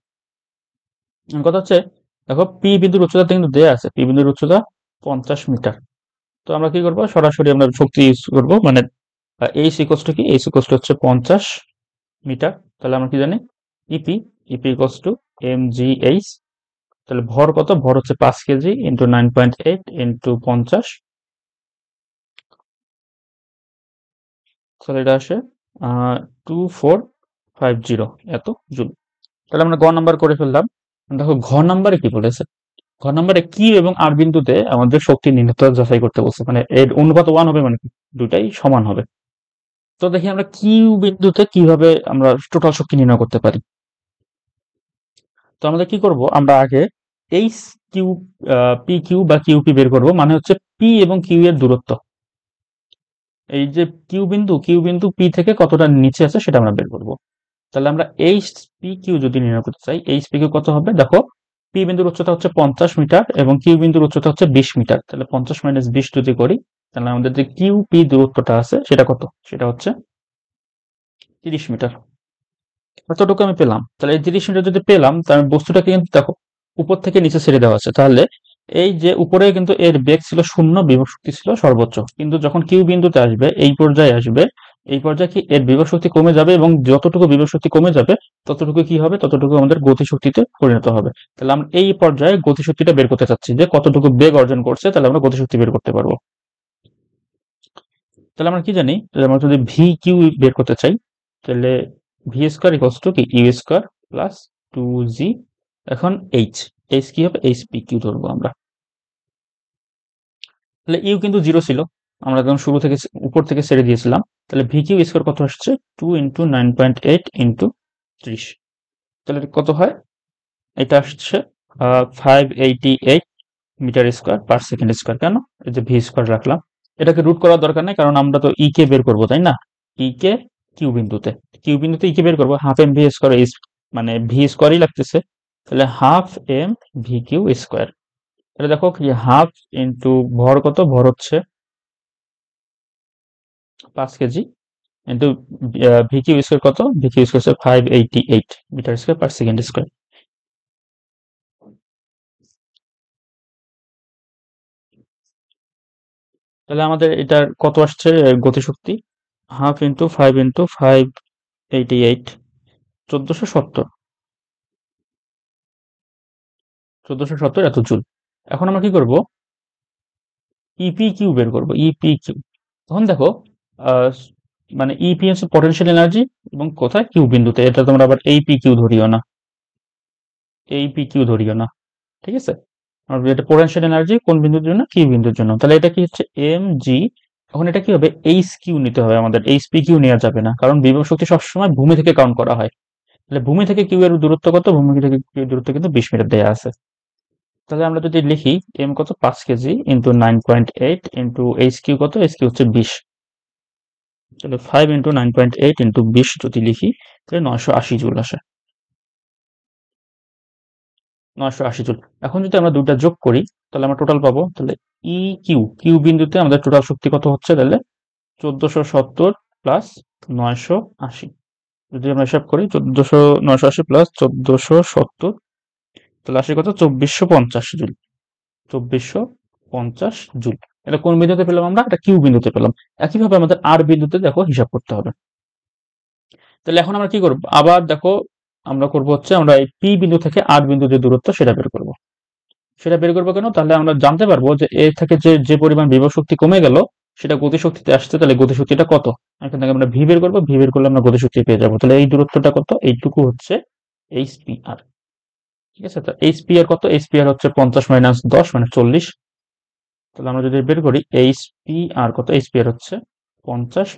কথা হচ্ছে, দেখো পি বিন্দুর উচ্চতা কিন্তু দেয়া আছে, পি বিন্দুর উচ্চতা 50 মিটার। তো আমরা কি করবো, সরাসরি আমরা শক্তি ইউজ করবো, মানে এইচ ইকোয়াস টু কি, এইচ ইকোয়াস টু হচ্ছে 50 মিটার। তাহলে আমরা কি জানি, EP, EP equals to M G H. তাহলে ভর কত, ভর হচ্ছে 5 কেজি ইন্টু 9.8 ইন্টু 50। তাহলে এটা আসে 2450 এত জুল। তাহলে আমরা গ নাম্বার করে ফেললাম। দেখো ঘ নাম্বারে কি বলেছে, ঘ নাম্বারে কিউ এবং আর বিন্দুতে আমাদের শক্তি নির্ণয় যাচাই করতে বলছে, মানে এর অনুপাত 1 হবে, মানে কি দুটাই সমান হবে। তো দেখি আমরা কিউ বিন্দুতে কিভাবে আমরা টোটাল শক্তি নির্ণয় করতে পারি। তো আমাদের কি করব, আমরা আগে এইচ কিউ, পি কিউ বা কিউপি বের করব, মানে হচ্ছে পি এবং কিউ এর দূরত্ব। এই যে কিউ বিন্দু পি থেকে কতটা নিচে আছে সেটা আমরা বের করব। তাহলে আমরা এইচ পি কিউ যদি নির্ণয় করতে চাই, এইচ পি কিউ কত হবে, দেখো পি বিন্দুর উচ্চতা হচ্ছে 50 মিটার এবং কিউ বিন্দুর উচ্চতা হচ্ছে 20 মিটার। তাহলে 50 মাইনাস 20 যদি করি, তাহলে আমাদের যে কিউ পি দূরত্বটা আছে সেটা কত, সেটা হচ্ছে 30 মিটার। এতটুকু আমি পেলাম। তাহলে এই 30 মিটার যদি পেলাম, তাহলে বস্তুটাকে কিন্তু দেখো উপর থেকে নিচে ছেড়ে দেওয়া আছে। তাহলে এই যে উপরে কিন্তু এর বেগ ছিল 0, বিভব শক্তি ছিল সর্বোচ্চ। কিন্তু যখন কিউ বিন্দুতে আসবে, এই পর্যায়ে আসবে, এই পর্যায়ে কি এর বিভব শক্তি কমে যাবে, এবং যতটুকু বিভব শক্তি কমে যাবে ততটুকু কি হবে, ততটুকু আমাদের গতিশক্তিতে পরিণত হবে। তাহলে আমরা এই পর্যায়ে গতিশক্তিটা বের করতে চাচ্ছি, যে কতটুকু বেগ অর্জন করছে, তাহলে আমরা গতিশক্তি বের করতে পারবো। তাহলে আমরা কি জানি, তাহলে আমরা যদি ভি কিউ বের করতে চাই, তাহলে ভি স্কোয়ার ইকুয়ালস টু কি ইউ স্কোয়ার প্লাস 2g, এখন এইচ, এইচ কি হবে, এইচ পি কিউ ধরবো আমরা। তাহলে ইউ কিন্তু 0 ছিল, আমরা একদম শুরু থেকে উপর থেকে ছেড়ে দিয়েছিলাম। তাহলে ভি কিউ স্কোয়ার কত আসছে, 2 × 9.8 × 30। তাহলে এটা কত হয়, এটা আসছে 588 metre square per second square. কেন, এই যে ভি স্কোয়ার রাখলাম, এটাকে রুট করার দরকার নেই, কারণ আমরা তো ই কে বের করবো, তাই না? ই কে কিউ বিন্দুতে, কিউ বিন্দুতে ই কে বের করবো, হাফ এম ভি স্কোয়ার, মানে ভি স্কোয়ারই লাগতেছে। তাহলে half M V Q square. তাহলে দেখো কি, হাফ ইন্টু ভর কত, ভর হচ্ছে 5 KG, into V Q square কত, V Q square 588 metre square per second square. তাহলে আমাদের এটার কত আসছে গতিশক্তি, হাফ ইন্টু 5 × 588, 1470, 1470 এত জুল। এখন আমরা কি করব, ইপি কিউ বের করব, ইপি কিউ। তখন দেখো আহ, মানে ইপি হচ্ছে পটেনশিয়াল এনার্জি, এবং কোথায়, কিউ বিন্দুতে। এটা তোমরা আবার এইপি কিউ ধরিও না, এইপি কিউ ধরিও না, ঠিক আছে? আর এটা পোটেনশিয়াল এনার্জি কোন বিন্দুর জন্য, কিউ বিন্দুর জন্য। তাহলে এটা কি হচ্ছে এম জি। এখন এটা কি হবে, এইচ কিউ নিতে হবে আমাদের, এইচ পি কিউ নেওয়া যাবে না, কারণ বিভব শক্তি সবসময় ভূমি থেকে কাউন্ট করা হয়। তাহলে ভূমি থেকে কিউ এর দূরত্ব কত, ভূমি থেকে কিউ এর দূরত্ব কিন্তু 20 মিটার দেওয়া আছে। তাহলে আমরা যদি লিখি, এম কত, 5 KG into 9.8 into H Q কত, এইচ কিউ হচ্ছে 20। তাহলে 5 × 9.8 ইন্টু 20 যদি লিখি, তাহলে 980 জুল আসে, 980 জুল। এখন যদি আমরা দুটা যোগ করি, তাহলে আমরা টোটাল পাবো। তাহলে ই কিউ, কিউ বিন্দুতে আমাদের টোটাল শক্তি কত হচ্ছে, তাহলে 1470 প্লাস 980। যদি আমরা হিসাব করি, 980 প্লাস 1470, তাহলে আসে কত, 2450 জুল, 2450 জুল। এটা কোন বিন্দুতে পেলাম আমরা, এটা কিউ বিন্দুতে পেলাম। একইভাবে আমাদের আর বিন্দুতে দেখো হিসাব করতে হবে। তাহলে এখন আমরা কি করবো, আবার দেখো আমরা করবো হচ্ছে, আমরা এই পি বিন্দু থেকে আর বিন্দু যে দূরত্ব, সেটা বের করবো। সেটা বের করবো কেন, তাহলে আমরা জানতে পারবো যে এর থেকে যে যে পরিমাণ বিভব শক্তি কমে গেল, সেটা গতিশক্তিতে আসছে। তাহলে গতিশক্তিটা কত, এখান থেকে আমরা ভি বের করবো, ভি বের করলে আমরা গতিশক্তি পেয়ে যাবো। তাহলে এই দূরত্বটা কত, এইটুকু হচ্ছে এইচ পি আর। ঠিক আছে, তো এইচ পি আর কত, এইচ পি আর হচ্ছে 50 - 10 মানে 40। তাহলে আমরা যদি বের করি, এইচ পি আর কত, এইচ পি আর হচ্ছে 50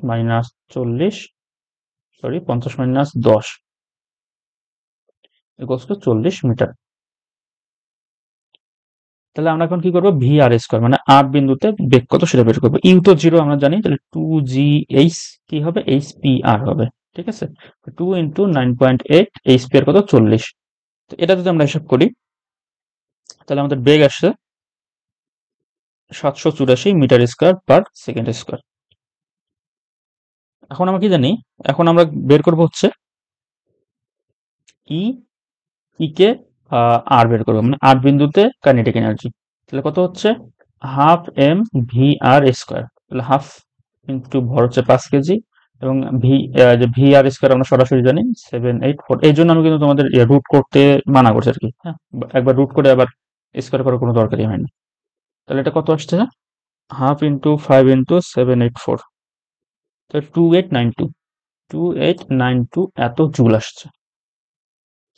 - 40, সরি 50 - 10 ইকুয়ালস টু 40 মিটার। তাহলে আমরা এখন কি করবো, ভি আর স্কোয়ার মানে আর বিন্দুতে বেগ কত সেটা বের করবো। ইউ তো 0 আমরা জানি, তাহলে 2g এইচ কি হবে, এইচ পি আর হবে। ঠিক আছে, 2 × 9.8, এইচ পি আর কত, 40। তো এটা যদি আমরা হিসাব করি, তাহলে আমাদের বেগ আসছে 784 metre square per second square. এখন আমরা কি জানি, এখন আমরা বের করবো হচ্ছে ই, ই কে আর বের করবো, মানে আর বিন্দুতে কাইনেটিক এনার্জি। তাহলে কত হচ্ছে, হাফ এম ভি আর স্কোয়ার। তাহলে হাফ ইন্টু ভর হচ্ছে 5 কেজি, এবং ভি, যে ভি আর স্কোয়ার আমরা সরাসরি জানি 784। এই জন্য আমি কিন্তু তোমাদের রুট করতে মানা করছি আর কি। হ্যাঁ, একবার রুট করে আবার স্কোয়ার করার কোনো দরকারই হয় না। তাহলে এটা কত আসছে, হাফ ইন্টু 5 × 784, তাহলে 2892, 2892 এত জুল আসছে।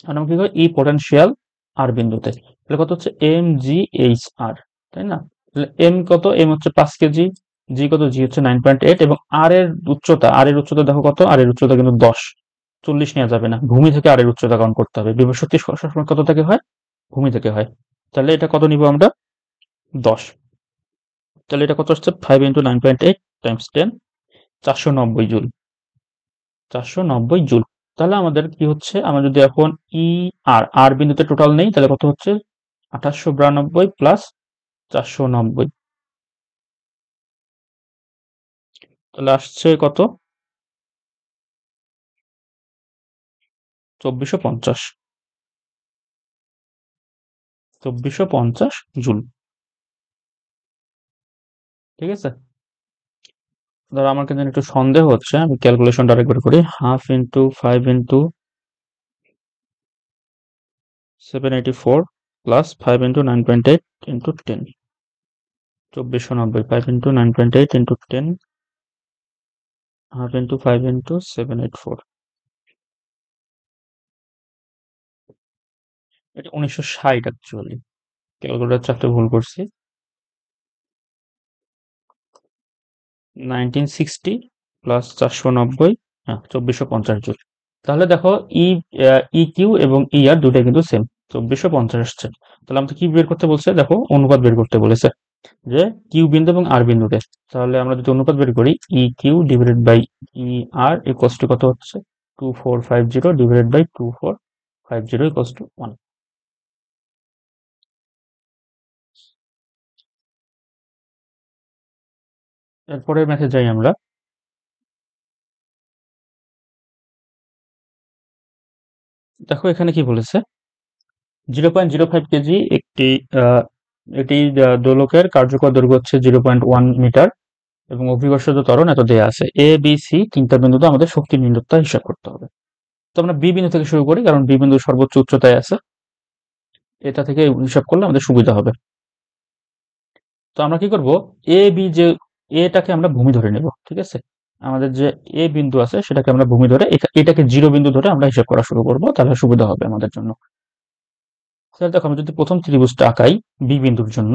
আর আমরা কি করি, ই পটেনশিয়াল আর বিন্দুতে। তাহলে কত হচ্ছে, এম জি এইচ আর, তাই না? তাহলে এম কত, এম হচ্ছে 5 কেজি, জি কত, জি হচ্ছে 9.8, এবং আর এর উচ্চতা, আর এর উচ্চতা দেখো কত, আর এর উচ্চতা কিন্তু 10, 40 নেওয়া যাবে না, ভূমি থেকে আর এর উচ্চতা কাউন্ট করতে হবে। বিভব শক্তি সবসময় কত থেকে হয়, ভূমি থেকে হয়। তাহলে এটা কত নিব আমরা, 10। তাহলে এটা কত আসছে, 5 × 9.8 টাইমস 10, 490 জুল, 490 জুল। তাহলে আমাদের কি হচ্ছে, আমরা যদি এখন ই আর আর বিন্দুতে টোটাল নেই, তাহলে কত হচ্ছে, 2892 প্লাস 490, তাহলে আসছে কত, 2450 2450 জুল। ঠিক আছে, ধরো আমার কিন্তু একটু সন্দেহ হচ্ছে, আমি ক্যালকুলেশনটা আরেকবার করি। 1/2 × 5 × 784 প্লাস 5 × 9.8 × 10, 2490। 5 × 9.8 × 10, 1/2 × 5 × 784, এটা 1960 অ্যাকচুয়ালি, ক্যালকুলেটর চাপতে ভুল করছি। 1960 প্লাস 490, হ্যাঁ 2450 জুল। তাহলে দেখো ই ই কিউ এবং ই আর দুটাই কিন্তু সেম, 2450 আসছে। তাহলে আমাকে কি বের করতে বলছে, দেখো অনুপাত বের করতে বলেছে, যে কিউ বিন্দু এবং আর বিন্দুতে। তাহলে আমরা যদি অনুপাত বের করি, E Q divided by E R equals to কত হচ্ছে, 2450 ডিভাইডেড বাই 2450 ইকুয়ালস টু 1। এরপরে ম্যাথে যাই আমরা। দেখো এখানে কি বলেছে, 0.05 কেজি একটি আহ, এটি দোলকের কার্যকর দৈর্ঘ্য হচ্ছে 0.1 মিটার এবং অভিকর্ষজ ত্বরণ এত দেয়া আছে। এ বি সি তিনটা বিন্দুতে আমাদের শক্তি নির্ণয়টা হিসাব করতে হবে। তো আমরা বি বিন্দু থেকে শুরু করি, কারণ বি বিন্দু সর্বোচ্চ উচ্চতায় আছে, এটা থেকে হিসাব করলে আমাদের সুবিধা হবে। তো আমরা কি করব, এ বি যে এটাকে আমরা ভূমি ধরে নেব, ঠিক আছে। আমাদের যে এ বিন্দু আছে সেটাকে আমরা ভূমি ধরে এটাকে জিরো বিন্দু ধরে আমরা হিসাব করা শুরু করব, তাহলে সুবিধা হবে আমাদের জন্য। তাহলে দেখো আমি যদি প্রথম ত্রিভুজটা আঁকাই বি বিন্দুর জন্য,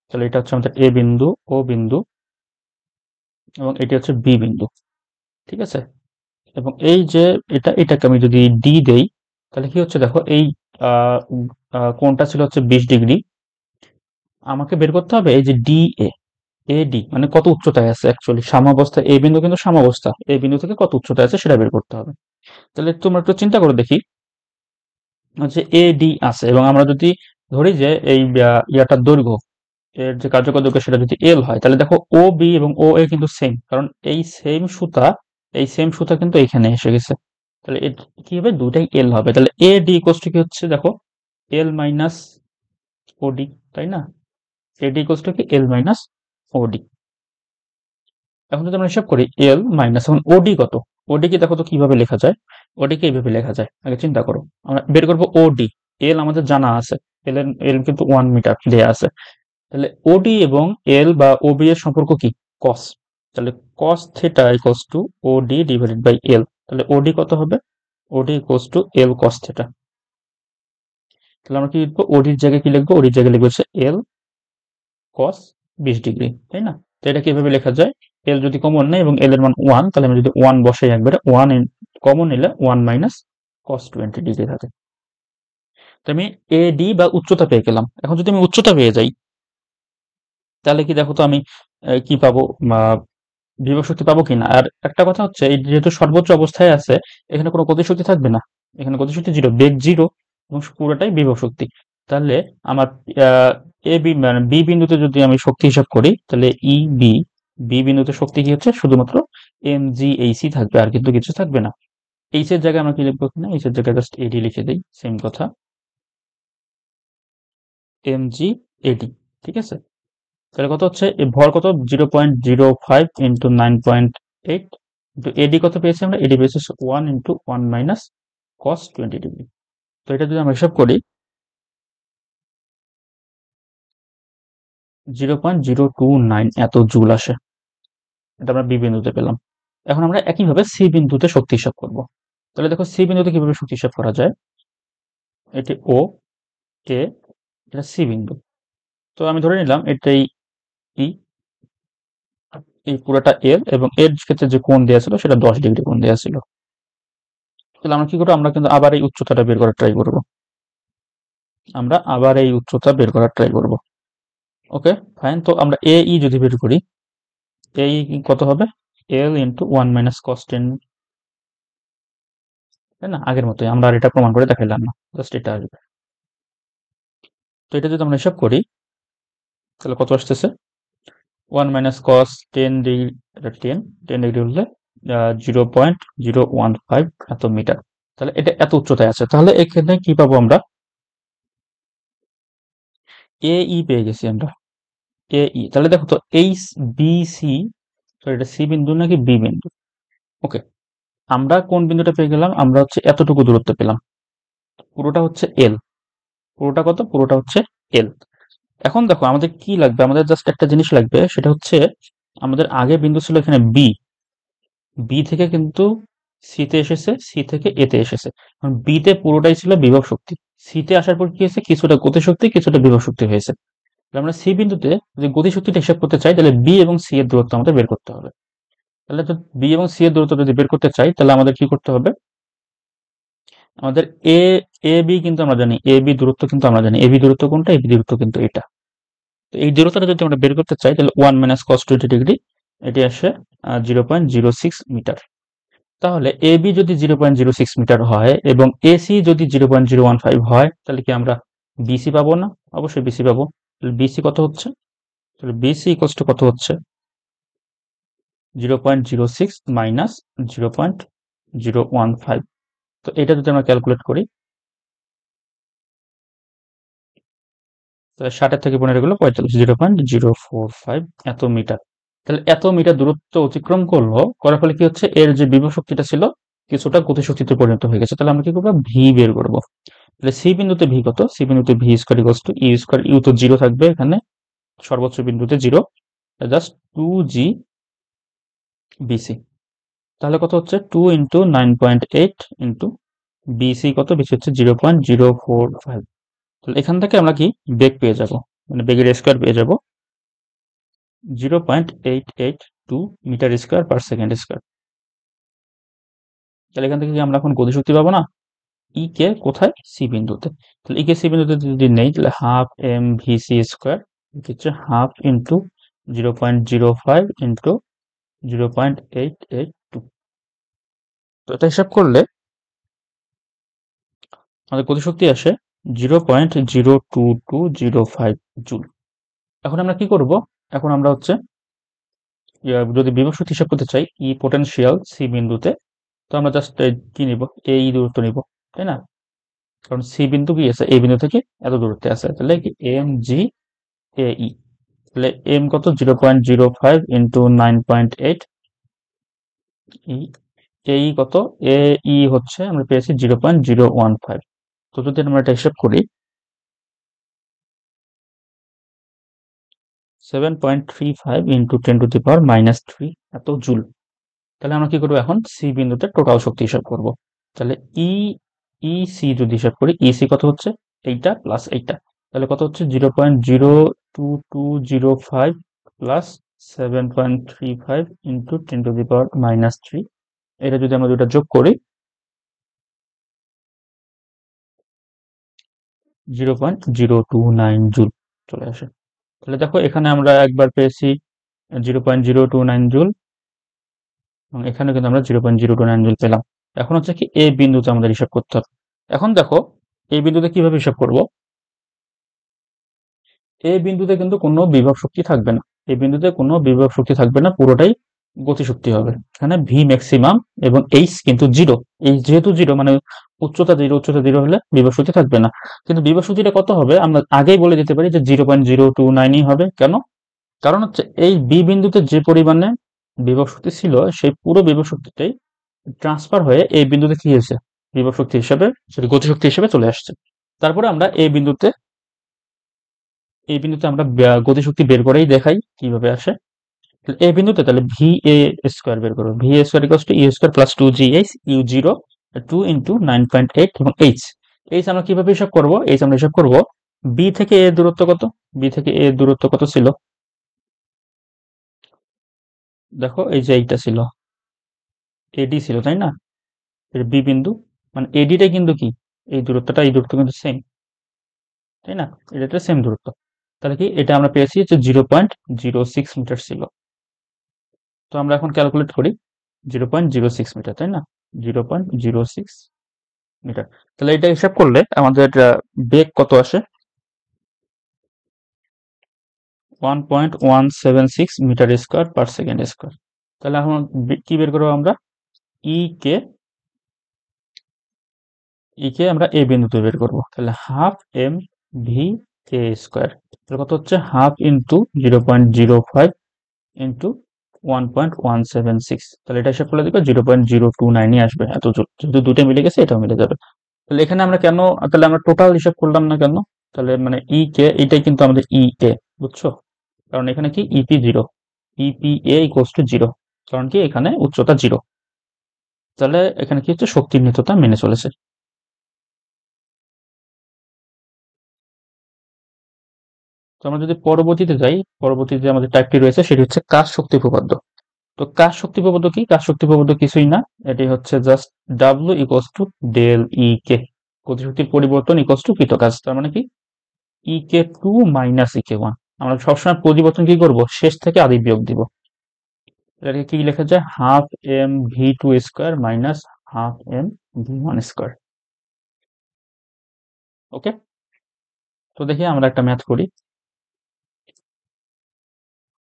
তাহলে এটা হচ্ছে আমাদের এ বিন্দু, ও বিন্দু এবং এটি হচ্ছে বি বিন্দু, ঠিক আছে। এবং এই যে এটাকে আমি যদি ডি দেই, তাহলে কি হচ্ছে দেখো, এই কোণটা ছিল হচ্ছে 20 ডিগ্রি। আমাকে বের করতে হবে এই যে ডি এ, এ ডি মানে কত উচ্চতায় আছে, অ্যাকচুয়ালি সাম্যাবস্থা এ বিন্দু কিন্তু সাম্যাবস্থা, এই বিন্দু থেকে কত উচ্চতায় আছে সেটা বের করতে হবে। তাহলে তোমরা একটু চিন্তা করে দেখি, যে এ ডি আছে এবং আমরা যদি ধরি যে এই ইয়াটার দৈর্ঘ্য, এর যে কার্যকর দৈর্ঘ্য সেটা যদি এল হয়, তাহলে দেখো ও বি এবং ও এ কিন্তু সেম, কারণ এই সেম সুতা কিন্তু এখানে এসে গেছে। তাহলে কি হবে, দুটাই এল হবে। তাহলে এ ডি ইকুয়ালস টু কি হচ্ছে দেখো, এল মাইনাস ওডি, তাই না। এ ডি ইকুয়ালস টু কি, এল মাইনাস ওডি। এখন যদি আমরা হিসাব করি এল মাইনাস, এখন ওডি কত, ওডি কি দেখো তো কিভাবে লেখা যায়, ওডি কে এইভাবে লেখা যায়, আগে চিন্তা করো। আমরা বের করবো ওডি, এল আমাদের জানা আছে, এল কিন্তু 1 মিটার দেয়া আছে। তাহলে ওডি এবং এল বা ওবি এর সম্পর্ক কি, কস। তাহলে cos theta equals to OD divided by L. তাহলে ওডি কত হবে, OD equals to L cos theta. তাহলে আমরা কি লিখবো, ওডির জায়গায় কি লিখবো, ওডির জায়গায় লিখবো হচ্ছে এল কস 20 ডিগ্রি, তাই না। তো এটা কিভাবে লেখা যায়, এল যদি কমন নেই এবং এল এর মান 1, তাহলে আমি যদি 1 বসাই একবারে, 1 কমন নিলে 1 মাইনাস কস 20 ডিগ্রি থাকে। তো আমি এ ডি বা উচ্চতা পেয়ে গেলাম। এখন যদি আমি উচ্চতা পেয়ে যাই, তাহলে কি দেখো তো আমি কি পাবো, বিভব শক্তি পাবো কিনা। আর একটা কথা হচ্ছে, এই যেহেতু সর্বোচ্চ অবস্থায় আছে, এখানে কোনো গতিশক্তি থাকবে না, এখানে গতিশক্তি জিরো, বেগ জিরো এবং পুরোটাই বিভব শক্তি। তাহলে আমার এ বি মানে বি বিন্দুতে যদি আমি শক্তি হিসাব করি, তাহলে ই বি, বি বিন্দুতে শক্তি কি হচ্ছে, শুধুমাত্র এম জি এইচি থাকবে, আর কিন্তু কিছু থাকবে না। এইচ এর জায়গায় আমরা কি লিখবো কিনা, এইচ এর জায়গায় জাস্ট এডি লিখে দিই, সেম কথা, এম জি এডি, ঠিক আছে। তাহলে কত হচ্ছে, ভর কত, 0.05 ইন্টু 9.8 ইন্টু এডি কত পেয়েছি আমরা, এডি পেয়েছি 1 ইন্টু 1 মাইনাস কস 20 ডিগ্রি। তো এটা যদি আমরা হিসাব করি, 0.029 এত জুল আসে, এটা আমরা বি বিন্দুতে পেলাম। এখন আমরা একইভাবে সি বিন্দুতে শক্তি হিসাব করব। তাহলে দেখো সি বিন্দুতে কিভাবে শক্তি হিসাব করা যায়, এটি ও এ, এটা সি বিন্দু। তো আমি ধরে নিলাম এটাই ই, এই পুরোটা এল এবং এর ক্ষেত্রে যে কোণ দেওয়া ছিল সেটা 10 ডিগ্রি কোণ দেওয়া ছিল। তাহলে আমরা কি করবো, আমরা কিন্তু আবার এই উচ্চতাটা বের করার ট্রাই করব, আমরা আবার এই উচ্চতা বের করার ট্রাই করব। ওকে ফাইন, তো আমরা এ ই যদি বের করি, এ ই কত হবে, এল ইন্টু 1 মাইনাস কস 10, তাই না, আগের মতোই, আমরা আর এটা প্রমাণ করে দেখাইলাম না, জাস্ট এটা আসবে। তো এটা যদি আমরা হিসাব করি, তাহলে কত আসতেছে, 1 মাইনাস কস 10 ডিগ্রি, এটা 10 ডিগ্রি হলে 0.015 এত মিটার। তাহলে এটা এত উচ্চতায় আছে, তাহলে এখানে কি পাবো আমরা? এ ই পেয়ে গেছি আমরা, এ ই। তাহলে দেখো তো এইচ বি সি, সরি এটা সি বিন্দু নাকি বি বিন্দু? ওকে, আমরা কোন বিন্দুটা পেয়ে গেলাম? আমরা হচ্ছে এতটুকু দূরত্ব পেলাম, পুরোটা হচ্ছে এল। পুরোটা কত? পুরোটা হচ্ছে এল। এখন দেখো আমাদের কি লাগবে, আমাদের জাস্ট একটা জিনিস লাগবে, সেটা হচ্ছে আমাদের আগে বিন্দু ছিল এখানে বি, বি থেকে কিন্তু সি তে এসেছে, সি থেকে এ তে এসেছে। কারণ বি তে পুরোটাই ছিল বিভব শক্তি, সি তে আসার পর কি হয়েছে? কিছুটা গতিশক্তি, কিছুটা বিভব শক্তি হয়েছে। তাহলে আমরা সি বিন্দুতে যদি গতিশক্তিটা হিসাব করতে চাই, তাহলে বি এবং সি এর দূরত্ব আমাদের বের করতে হবে। তাহলে তো বি এবং সি এর দূরত্ব যদি বের করতে চাই, তাহলে আমাদের কি করতে হবে? আমাদের এ এ বি কিন্তু আমরা জানি, এ বি দূরত্ব কিন্তু আমরা জানি, এ বি দূরত্ব কোনটা? এ বি দূরত্ব কিন্তু এটা। তো এই দূরত্বটা যদি আমরা বের করতে চাই, তাহলে 1 - cos 20 ডিগ্রি, এটি আসে 0.06 মিটার। তাহলে এ বি যদি 0.06 মিটার হয় এবং এসি যদি 0.015 হয়, তাহলে কি আমরা বিসি পাবো না? অবশ্যই বিসি পাবো। তাহলে বিসি কত হচ্ছে? তাহলে বিসি ইকোয়াস টু কত হচ্ছে? 0.06 মাইনাস 0.015। তো এটা যদি আমরা ক্যালকুলেট করি, তাহলে 60 থেকে 15 গেলো 45, 0.045 এত মিটার। তাহলে এত মিটার দূরত্ব অতিক্রম করলো, করার ফলে কি হচ্ছে? এর যে বিভব শক্তিটা ছিল কিছুটা গতিশক্তিতে পরিণত হয়ে গেছে। তাহলে আমরা কি করবো? ভি বের করবো। তাহলে সি বিন্দুতে ভি কত? সি বিন্দুতে V square equals to U square, U তো জিরো থাকবে এখানে, সর্বোচ্চ বিন্দুতে জিরো, জাস্ট 2g বিসি। তাহলে কত হচ্ছে? 2 ইন্টু 9.8 ইন্টু বিসি কত? বিসি হচ্ছে 0.045। তাহলে এখান থেকে আমরা কি বেগ পেয়ে যাব, মানে বেগের স্কোয়ার পেয়ে যাব 0.882 metre square per second square. তাহলে এখান থেকে কি আমরা এখন গতিশক্তি পাবো না? ই কে কোথায়? সি বিন্দুতে। তাহলে ই কে সি বিন্দুতে যদি নেই, তাহলে half M V C square হচ্ছে হাফ ইন্টু 0.05 ইন্টু 0.882। তো এটা হিসাব করলে আমাদের গতিশক্তি আসে 0.02205 জুল। এখন আমরা কি করব? এখন আমরা হচ্ছে যদি বিভব শক্তি হিসাব করতে চাই ই পোটেনশিয়াল সি বিন্দুতে, তো আমরা জাস্ট কি নিব? এই দূরত্ব নিব, তাই না? কারণ সি বিন্দু কি আছে? এই বিন্দু থেকে এত দূরত্বে আছে, তাহলে কি এম জি এ ই। তাহলে এম কত? 0.05 ইন্টু 9.8, এ ই কত? এ ই হচ্ছে আমরা পেয়েছি 0.015। তো যদি আমরা এটা হিসাব করি 7.35 ইন্টু 10⁻³ এত জুল। তাহলে আমরা কি করবো? এখন সি বিন্দুতে টোটাল শক্তি হিসাব করব। তাহলে ই ই সি যদি হিসাব করি, ই সি কত হচ্ছে? এইটা প্লাস এইটা, তাহলে কত হচ্ছে? 0.02205 প্লাস 7.35 ইন্টু 10⁻³ এটা যদি আমরা দুটা যোগ করি 0.029 জুল চলে আসে। তাহলে দেখো এখানে আমরা একবার পেয়েছি 0.029 জুল, এবং এখানে কিন্তু আমরা 0.029 জুল পেলাম। এখন হচ্ছে কি এই বিন্দুতে আমাদের হিসাব করতে হবে। এখন দেখো এই বিন্দুতে কিভাবে হিসাব করব? এই বিন্দুতে কিন্তু কোনো বিভব শক্তি থাকবে না, এই বিন্দুতে কোনো বিভব শক্তি থাকবে না, পুরোটাই গতিশক্তি হবে। এখানে ভি ম্যাক্সিমাম এবং এইচ কিন্তু জিরো। এই যেহেতু জিরো মানে উচ্চতা জিরো, উচ্চতা জিরো হলে বিভব শক্তি থাকবে না। কিন্তু বিভব শক্তিটা কত হবে? আমরা আগেই বলে দিতে পারি যে 0.029ই হবে। কেন? কারণ হচ্ছে এই বি বিন্দুতে যে পরিমাণে বিভব শক্তি ছিল, সেই পুরো বিভব শক্তিটাই ট্রান্সফার হয়ে এই বিন্দুতে কি হয়েছে? বিভব শক্তি হিসেবে, সরি গতিশক্তি হিসেবে চলে আসছে। তারপরে আমরা এই বিন্দুতে আমরা গতিশক্তি বের করেই দেখাই কিভাবে আসে। এই বিন্দুতে তাহলে ভি এ স্কোয়ার বের করবো, V A square equals to U square plus 2জি এইচ, ইউ জিরো 2 ইন্টু 9.8 এবং এইচ। এইচ আমরা কিভাবে হিসাব করবো? এইচ আমরা হিসাব করবো বি থেকে এ দূরত্ব কত? বি থেকে এ দূরত্ব কত ছিল? দেখো এই যে এইটা ছিল, এডি ছিল, তাই না? বি বিন্দু মানে এডিটাই কিন্তু কি এই দূরত্বটা, এই দূরত্ব কিন্তু সেম, তাই না? এটা সেম দূরত্ব। তাহলে কি এটা আমরা পেয়েছি যে 0.06 মিটার ছিল। তো আমরা এখন ক্যালকুলেট করি 0.06 মিটার, তাই না? 0.06 মিটার। তাহলে এটা হিসাব করলে আমাদের বেগ কত আসে? 1.176 metre square per second square. তাহলে এখন কি বের করবো আমরা? ই কে কে আমরা এ বিন্দুতে বের করবো, তাহলে হাফ এম ভি কে স্কোয়ার, তাহলে কত হচ্ছে হাফ ইন্টু 0.05 ইন্টু 1.176, তাহলে এটা হিসাব করলে দেখো 0.029 আসবে, এত যেহেতু দুটো মিলে গেছে এটাও মিলে যাবে। তাহলে এখানে আমরা কেন, তাহলে আমরা টোটাল হিসাব করলাম না কেন, তাহলে মানে কে এটাই কিন্তু আমাদের কে, বুঝছো? কারণ এখানে কি EP zero, EP A equals to zero, কারণ কি এখানে উচ্চতা জিরো, তাহলে এখানে কি হচ্ছে শক্তির নিত্যতা মেনে চলেছে। তো আমরা যদি পরবর্তীতে যাই, পরবর্তীতে আমাদের টাইপটি রয়েছে সেটি হচ্ছে কাজ শক্তি উপপাদ্য। তো কাজ শক্তি উপপাদ্য কি? কাজ শক্তি উপপাদ্য কিছুই না, এটি হচ্ছে just W equals to del E K, গতিশক্তির পরিবর্তন ইকুয়ালস টু কৃত কাজ, তার মানে কি E K two minus E K one. আমরা সবসময় পরিবর্তন কি করব, শেষ থেকে আদি বিয়োগ দিব। এটাকে কি লেখা যায়, half M V two square minus half M V one square. Okay, তো দেখি আমরা একটা ম্যাথ করি।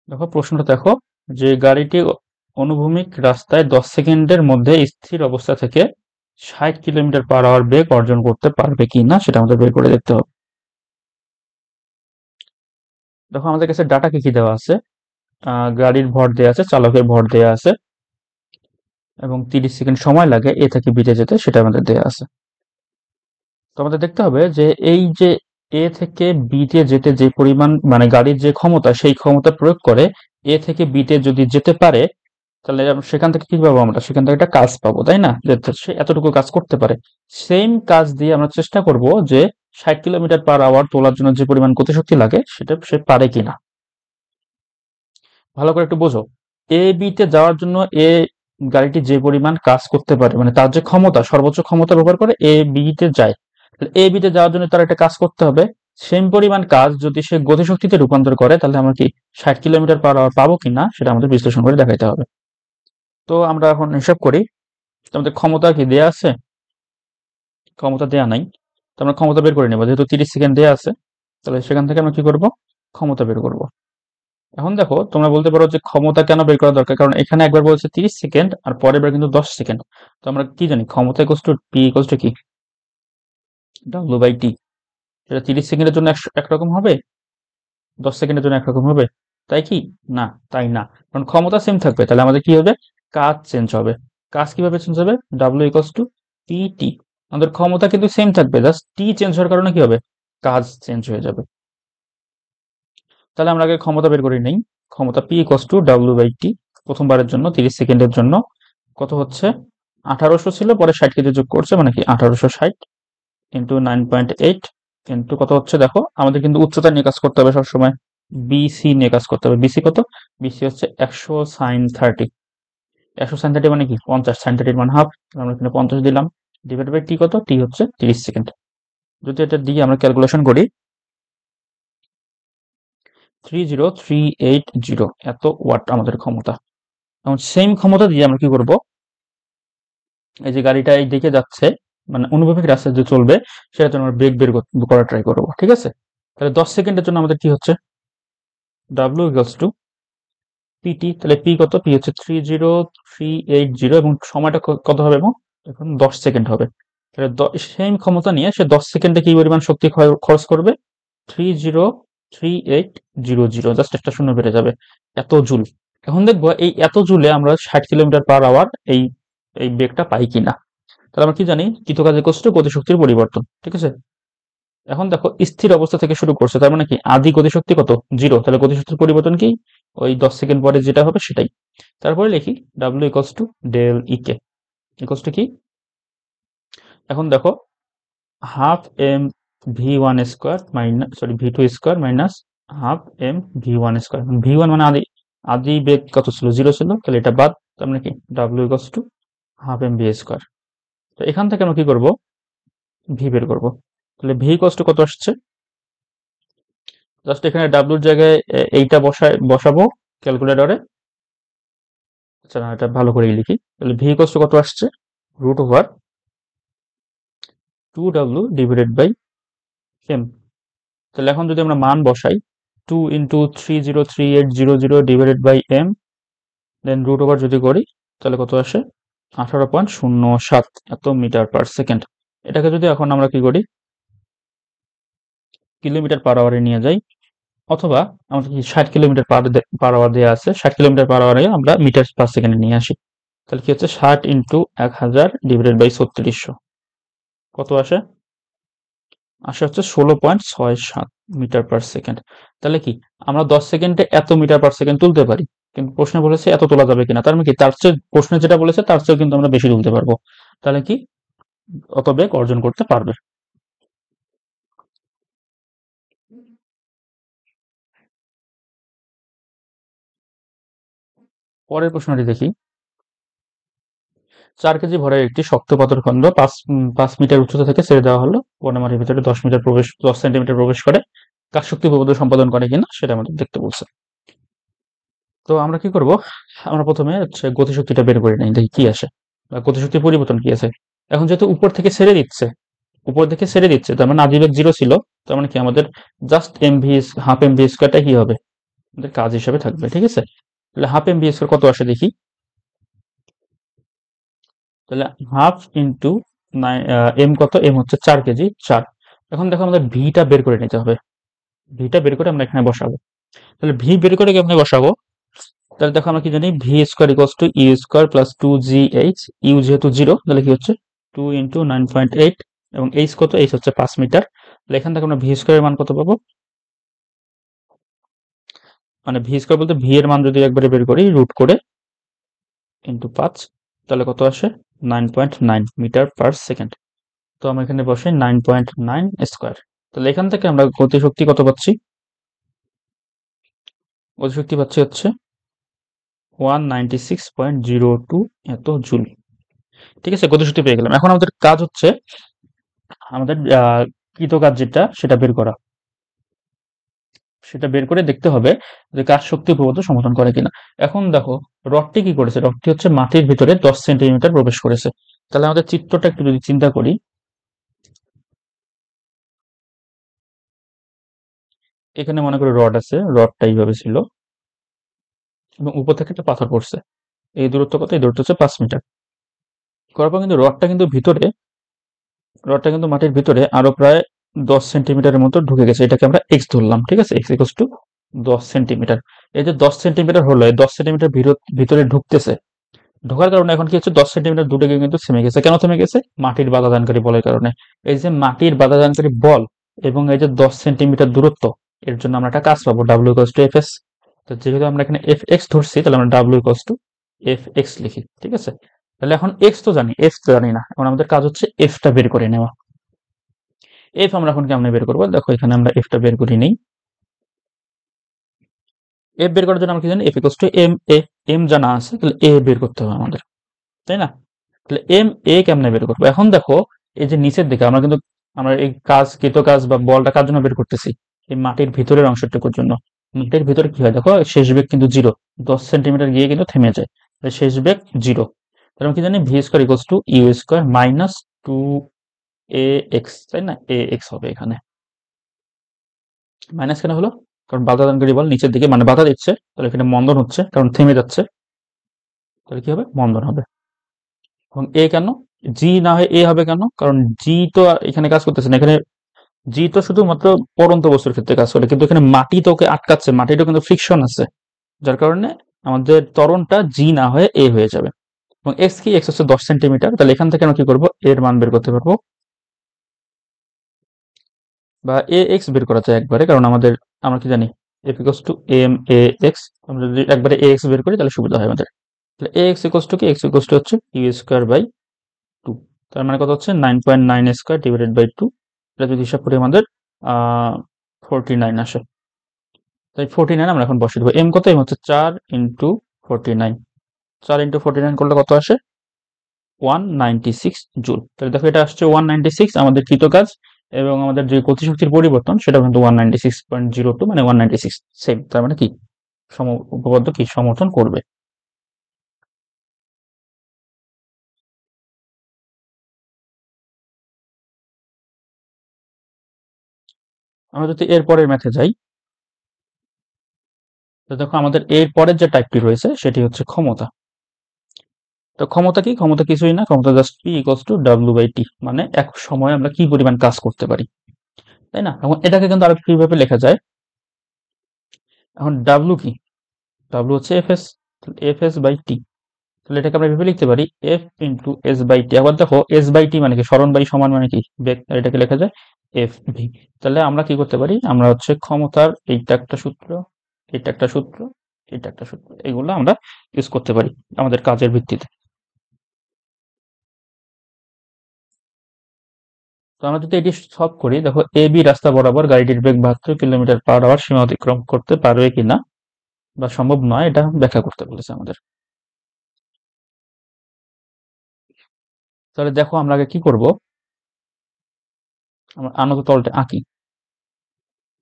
দেখো প্রশ্নটা দেখো, যে গাড়িটি অনুভূমিক রাস্তায় 10 সেকেন্ডের মধ্যে স্থির অবস্থা থেকে 60 কিলোমিটার পার আওয়ার বেগ অর্জন করতে পারবে কিনা সেটা আমাদের বের করে দেখতে হবে। দেখো আমাদের কাছে ডাটা কি কি দেওয়া আছে, গাড়ির ভর দেওয়া আছে, চালকের ভর দেওয়া আছে, এবং 30 সেকেন্ড সময় লাগে এ থেকে বিতে যেতে, সেটা আমাদের দেওয়া আছে। তো আমাদের দেখতে হবে যে এই যে এ থেকে বিতে যেতে যে পরিমাণ মানে গাড়ির যে ক্ষমতা, সেই ক্ষমতা প্রয়োগ করে এ থেকে বিতে যদি যেতে পারে, তাহলে সেখান থেকে কি পাবো, আমরা সেখান থেকে একটা কাজ পাবো, তাই না? যে সে এতটুকু কাজ করতে পারে, সেম কাজ দিয়ে আমরা চেষ্টা করব যে 60 কিলোমিটার পার আওয়ার তোলার জন্য যে পরিমাণ গতিশক্তি লাগে সেটা সে পারে কিনা। ভালো করে একটু বোঝো, এ বি তে যাওয়ার জন্য এ গাড়িটি যে পরিমাণ কাজ করতে পারে, মানে তার যে ক্ষমতা, সর্বোচ্চ ক্ষমতা ব্যবহার করে এ বি তে যায়, এ বি তে যাওয়ার জন্য তার একটা কাজ করতে হবে, সেম পরিমাণ কাজ যদি সে গতিশক্তিতে রূপান্তর করে তাহলে আমরা কি 60 কিলোমিটার পার আওয়ার পাবো কিনা সেটা আমাদের বিশ্লেষণ করে দেখাইতে হবে। তো আমরা এখন হিসাব করি, তো আমাদের ক্ষমতা কি দেয়া আছে, ক্ষমতা দেয়া নাই, তো আমরা ক্ষমতা বের করে নেবো, যেহেতু 30 সেকেন্ড দেয়া আছে, তাহলে সেখান থেকে আমরা কি করব, ক্ষমতা বের করব। এখন দেখো তোমরা বলতে পারো যে ক্ষমতা কেন বের করা দরকার, কারণ এখানে একবার বলছে 30 সেকেন্ড আর পরের বার কিন্তু 10 সেকেন্ড। তো আমরা কি জানি ক্ষমতা equals to P equals to কি, ডাব্লিউ বাই টি। সেটা 30 সেকেন্ডের জন্য একরকম হবে, 10 সেকেন্ডের জন্য একরকম হবে, তাই কি? না, তাই না, কারণ ক্ষমতা সেম থাকবে, তাহলে আমাদের কি হবে, কাজ চেঞ্জ হবে। কাজ কিভাবে চেঞ্জ হবে, W equals two P T, আমাদের ক্ষমতা কিন্তু সেম থাকবে, জাস্ট টি চেঞ্জ হওয়ার কারণে কি হবে, কাজ চেঞ্জ হয়ে যাবে। তাহলে আমরা আগে ক্ষমতা বের করে নেই, ক্ষমতা P equals to W by T, প্রথমবারের জন্য 30 সেকেন্ডের জন্য কত হচ্ছে, 1800 ছিল, পরে 60 কেজি যোগ করছে, মানে কি 1860 ইন্টু 9.8 ইন্টু কত হচ্ছে, দেখো আমাদের কিন্তু উচ্চতা নিয়ে কাজ করতে হবে সবসময়, বিসি নিয়ে কাজ করতে হবে। বিসি কত, বিসি হচ্ছে 100 সাইন 30, 100 সাইন 30 মানে কি 50, সাইন 30 মানে হাফ, আমরা এখানে 50 দিলাম, ডিভাইড বাই টি কত, টি হচ্ছে 30 সেকেন্ড। যদি এটা দিয়ে আমরা ক্যালকুলেশন করি, 30380 এত ওয়াট আমাদের ক্ষমতা। এখন সেম ক্ষমতা দিয়ে আমরা কি করব, এই যে গাড়িটা এই দিকে যাচ্ছে, মানে অনুভূমিক রাস্তায় যে চলবে, সেটার জন্য আমরা ব্রেক বের করা ট্রাই করবো, ঠিক আছে? তাহলে 10 সেকেন্ডের জন্য আমাদের কি হচ্ছে, ডাব্লিউ ইকুয়ালস টু পিটি, তাহলে পি কত, পি হচ্ছে 30380, এবং সময়টা কত হবে, এবং এখন 10 সেকেন্ড হবে। তাহলে সেম ক্ষমতা নিয়ে সে 10 সেকেন্ডে কি পরিমাণ শক্তি খরচ করবে, 303800, জাস্ট একটা শূন্য বেড়ে যাবে, এত জুল। এখন দেখবো এই এত জুলে আমরা 60 কিলোমিটার পার আওয়ার এই এই বেগটা পাই কিনা। তাহলে আমরা কি জানি, কৃতকাজের কষ্ট গতিশক্তির পরিবর্তন, ঠিক আছে? এখন দেখো স্থির অবস্থা থেকে শুরু করছে, তার মানে কি আদি গতিশক্তি কত, জিরো, তাহলে গতিশক্তির পরিবর্তন কি, ওই 10 সেকেন্ড পরে যেটা হবে সেটাই। তারপরে লিখি W equals to del E K equals to কি, এখন দেখো half M V one square minus, sorry V two square minus half M V one square, V one মানে আদি আদি বেগ কত ছিল, জিরো ছিল, তাহলে এটা বাদ, তার মানে কি W equals to half M V square. তো এখান থেকে আমরা কি করব, ভি বের করব। তাহলে ভি ইকুয়ালস টু কত আসছে, জাস্ট এখানে ডাব্লিউর জায়গায় এইটা বসাবো ক্যালকুলেটরে। আচ্ছা না, এটা ভালো করে লিখি, তাহলে ভি ইকুয়ালস টু কত আসছে, root over 2w divided by M. তাহলে এখন যদি আমরা মান বসাই, 2 into 30380 divided by M, then root over যদি করি, তাহলে কত আসে, 18.07 এত মিটার পার সেকেন্ড। এটাকে যদি এখন আমরা কি করি, কিলোমিটার পার আওয়ারে নিয়ে যাই, অথবা আমাদের কি 60 কিলোমিটার পার আওয়ার দেওয়া আছে, 60 কিলোমিটার পার আওয়ারে আমরা মিটার পার সেকেন্ডে নিয়ে আসি, তাহলে কি হচ্ছে 60 × 1000 ডিভাইডেড বাই 3600, কত আসে? আসে হচ্ছে 16.67 মিটার পার সেকেন্ড। তাহলে কি আমরা 10 সেকেন্ডে এত মিটার পার সেকেন্ড তুলতে পারি, কিন্তু প্রশ্নে বলেছে এত তোলা যাবে কিনা, তার মানে কি তার চেয়ে প্রশ্নে যেটা বলেছে তার চেয়েও কিন্তু আমরা বেশি তুলতে পারবো, তাহলে কি অত বেগ অর্জন করতে পারবে। পরের প্রশ্নটি দেখি। 4 কেজি ভরের একটি শক্ত পাথরখণ্ড 5 মিটার উচ্চতা থেকে ছেড়ে দেওয়া হলো, বর্ণমাটির ভিতরে 10 সেন্টিমিটার প্রবেশ করে কাজ শক্তি প্রবর্ধ সম্পাদন করে কিনা সেটা আমাদের দেখতে বলছে। তো আমরা কি করব, আমরা প্রথমে হচ্ছে গতিশক্তিটা বের করে নিই, দেখি কি আসে, বা গতিশক্তির পরিবর্তন কি আছে। এখন যেহেতু উপর থেকে ছেড়ে দিচ্ছে, তার মানে আদিবেগ 0 ছিল, তার মানে কি আমাদের জাস্ট এমভি, হাফ এমভি স্কোয়ারটা কি হবে, আমাদের কাজ হিসাবে থাকবে, ঠিক আছে। তাহলে হাফ এমভি স্কোয়ার কত আসে দেখি, তাহলে হাফ ইন্টু এম কত, এম হচ্ছে 4 কেজি, 4। এখন দেখো আমাদের ভিটা বের করে নিতে হবে, ভিটা বের করে আমরা এখানে বসাবো। তাহলে ভি বের করে কেমনে বসাবো, তাহলে দেখো আমরা কি জানি, V square equals to U square plus 2GH, U যেহেতু 0 তাহলে কি হচ্ছে 2 × 9.8, এবং এইচ কত, এইচ হচ্ছে 5 মিটার। তাহলে এখান থেকে আমরা ভি স্কোয়ারের মান কত পাবো, মানে ভি স্কোয়ার বলতে ভি এর মান যদি একবারে বের করি রুট করে ইন্টু 5, তাহলে কত আসে 9.9 মিটার পার সেকেন্ড। তো আমরা এখানে বসে 9.9 স্কোয়ার। তাহলে এখান থেকে আমরা গতিশক্তি কত পাচ্ছি, গতিশক্তি পাচ্ছি হচ্ছে 196.02 এত জুল। ঠিক আছে, গতিশক্তি পেয়ে গেলাম। এখন আমাদের কাজ হচ্ছে আমাদের কৃতকাজ যেটা সেটা বের করা, সেটা বের করে দেখতে হবে যে কাজ শক্তি প্রবর্ধ সমর্থন করে কিনা। এখন দেখো রডটি কি করেছে, রডটি হচ্ছে মাটির ভিতরে 10 সেন্টিমিটার প্রবেশ করেছে। তাহলে আমাদের চিত্রটা একটু যদি চিন্তা করি, এখানে মনে করি রড আছে, রডটা এইভাবে ছিল এবং উপর থেকে একটা পাথর পড়ছে, এই দূরত্ব কত, এই দূরত্ব হচ্ছে 5 মিটার। করার পর কিন্তু রডটা কিন্তু মাটির ভিতরে আরো প্রায় 10 সেন্টিমিটারের মতো ঢুকে গেছে, এটাকে আমরা এক্স ধরলাম, ঠিক আছে, এক্স ইকুয়ালস টু 10 সেন্টিমিটার। এই যে 10 সেন্টিমিটার হলো, এই 10 সেন্টিমিটার ভিতরে ঢুকতেছে, ঢোকার কারণে এখন কি হচ্ছে 10 সেন্টিমিটার দূরে গিয়ে কিন্তু থেমে গেছে। কেন থেমে গেছে, মাটির বাধাদানকারী বলের কারণে। এই যে মাটির বাধাদানকারী বল এবং এই যে 10 সেন্টিমিটার দূরত্ব, এর জন্য আমরা একটা কাজ পাবো, W equals to F S. তো যেহেতু আমরা এখানে এফ এক্স ধরছি, তাহলে আমরা W equals to F x লিখি, ঠিক আছে। তাহলে এখন এক্স তো জানি, এফ তো জানি না, এখন আমাদের কাজ হচ্ছে এফটা বের করে নেওয়া। এফ আমরা এখন কেমনে বের করবো, দেখো এখানে আমরা এফটা বের করে নিই। এফ বের করার জন্য আমরা কি জানি, F equals to M A, M জানা আছে, তাহলে এ বের করতে হবে আমাদের, তাই না। তাহলে এম এ কেমনে বের করবো, এখন দেখো এই যে নিচের দিকে আমরা এই কৃত কাজ বা বলটা কার জন্য বের করতেছি, এই মাটির ভিতরের অংশটুকুর জন্য। মাটির ভিতরে কি হয় দেখো, শেষ বেগ কিন্তু 0, 10 সেন্টিমিটার গিয়ে কিন্তু থেমে যায়, তাহলে শেষ বেগ 0। তাহলে আমরা কি জানি, V square equals to U square minus 2ax, তাই না, এ এক্স হবে এখানে। মাইনাস কেন হলো, কারণ বাধা দানকারী বল নিচের দিকে, মানে বাধা দিচ্ছে, তাহলে এখানে মন্দন হচ্ছে, কারণ থেমে যাচ্ছে, তাহলে কি হবে, মন্দন হবে। এবং এ কেন, জি না হয়ে এ হবে কেন, কারণ জি তো এখানে কাজ করতেছে না, এখানে জি তো শুধুমাত্র পড়ন্ত বস্তুর ক্ষেত্রে কাজ করে, কিন্তু এখানে মাটি তো ওকে আটকাচ্ছে, মাটিরও কিন্তু ফ্রিকশন আছে, যার কারণে আমাদের ত্বরণটা জি না হয়ে এ হয়ে যাবে। এবং এক্স কি, এক্স হচ্ছে 10 সেন্টিমিটার, তাহলে এখান থেকে আমরা কি করবো, এর মান বের করতে পারবো, বা এ এক্স বের করা যায় একবারে, কারণ আমরা কি জানি, F equals to M A X, আমরা যদি একবারে এ এক্স বের করি তাহলে সুবিধা হয় আমাদের। তাহলে এ এক্স ইকুয়ালস টু কি, এক্স ইকুয়ালস টু হচ্ছে ইউ স্কোয়ার বাই 2, তার মানে কত হচ্ছে 9.9 স্কোয়ার ডিভাইডেড বাই 2, এটা যদি হিসাব করি আমাদের 49 আসে। তাই 49 আমরা এখন বসিয়ে দেবো। এম কত, এম হচ্ছে 4 × 49, 4 × 49 করলে কত আসে 196 জুল। তাহলে দেখো এটা আসছে 196 আমাদের কৃত কাজ, এবং আমাদের যে গতিশক্তির পরিবর্তন সেটা কিন্তু 196.02, মানে 196 সেম, তার মানে কি উপপাদ্য কি সমর্থন করবে। আমরা যদি এর পরের ম্যাথে যাই, তো দেখো আমাদের এর পরের যে টাইপটি রয়েছে সেটি হচ্ছে ক্ষমতা। তো ক্ষমতা কি? ক্ষমতা কিছুই না, ক্ষমতা just P equals to W by T, মানে এক সময় আমরা কি পরিমাণ কাজ করতে পারি, তাই না? এখন এটাকে কিন্তু আরো কিভাবে লেখা যায়? এখন ডাব্লিউ কি? ডাব্লিউ হচ্ছে এফএস, এফএস বাই টি। তাহলে এটাকে আমরা এভাবে লিখতে পারি F into S by T. আবার দেখো এস বাই টি মানে কি? স্মরণ বাই সমান মানে কি? বেগ। আর এটাকে লেখা যায় এফ ভি। তাহলে আমরা কি করতে পারি? আমরা হচ্ছে ক্ষমতার এইটা একটা সূত্র, এটা একটা সূত্র, এটা একটা সূত্র, এগুলো আমরা ইউজ করতে পারি আমাদের কাজের ভিত্তিতে। তো আমরা যদি এটি সলভ করি, দেখো এ বি রাস্তা বরাবর গাড়িটির বেগ 72 কিলোমিটার/আওয়ার সীমা অতিক্রম করতে পারবে কিনা বা সম্ভব নয়, এটা ব্যাখ্যা করতে বলেছে আমাদের। তাহলে দেখো আমরা আগে কি করব, আমরা আনত তলটা আঁকি।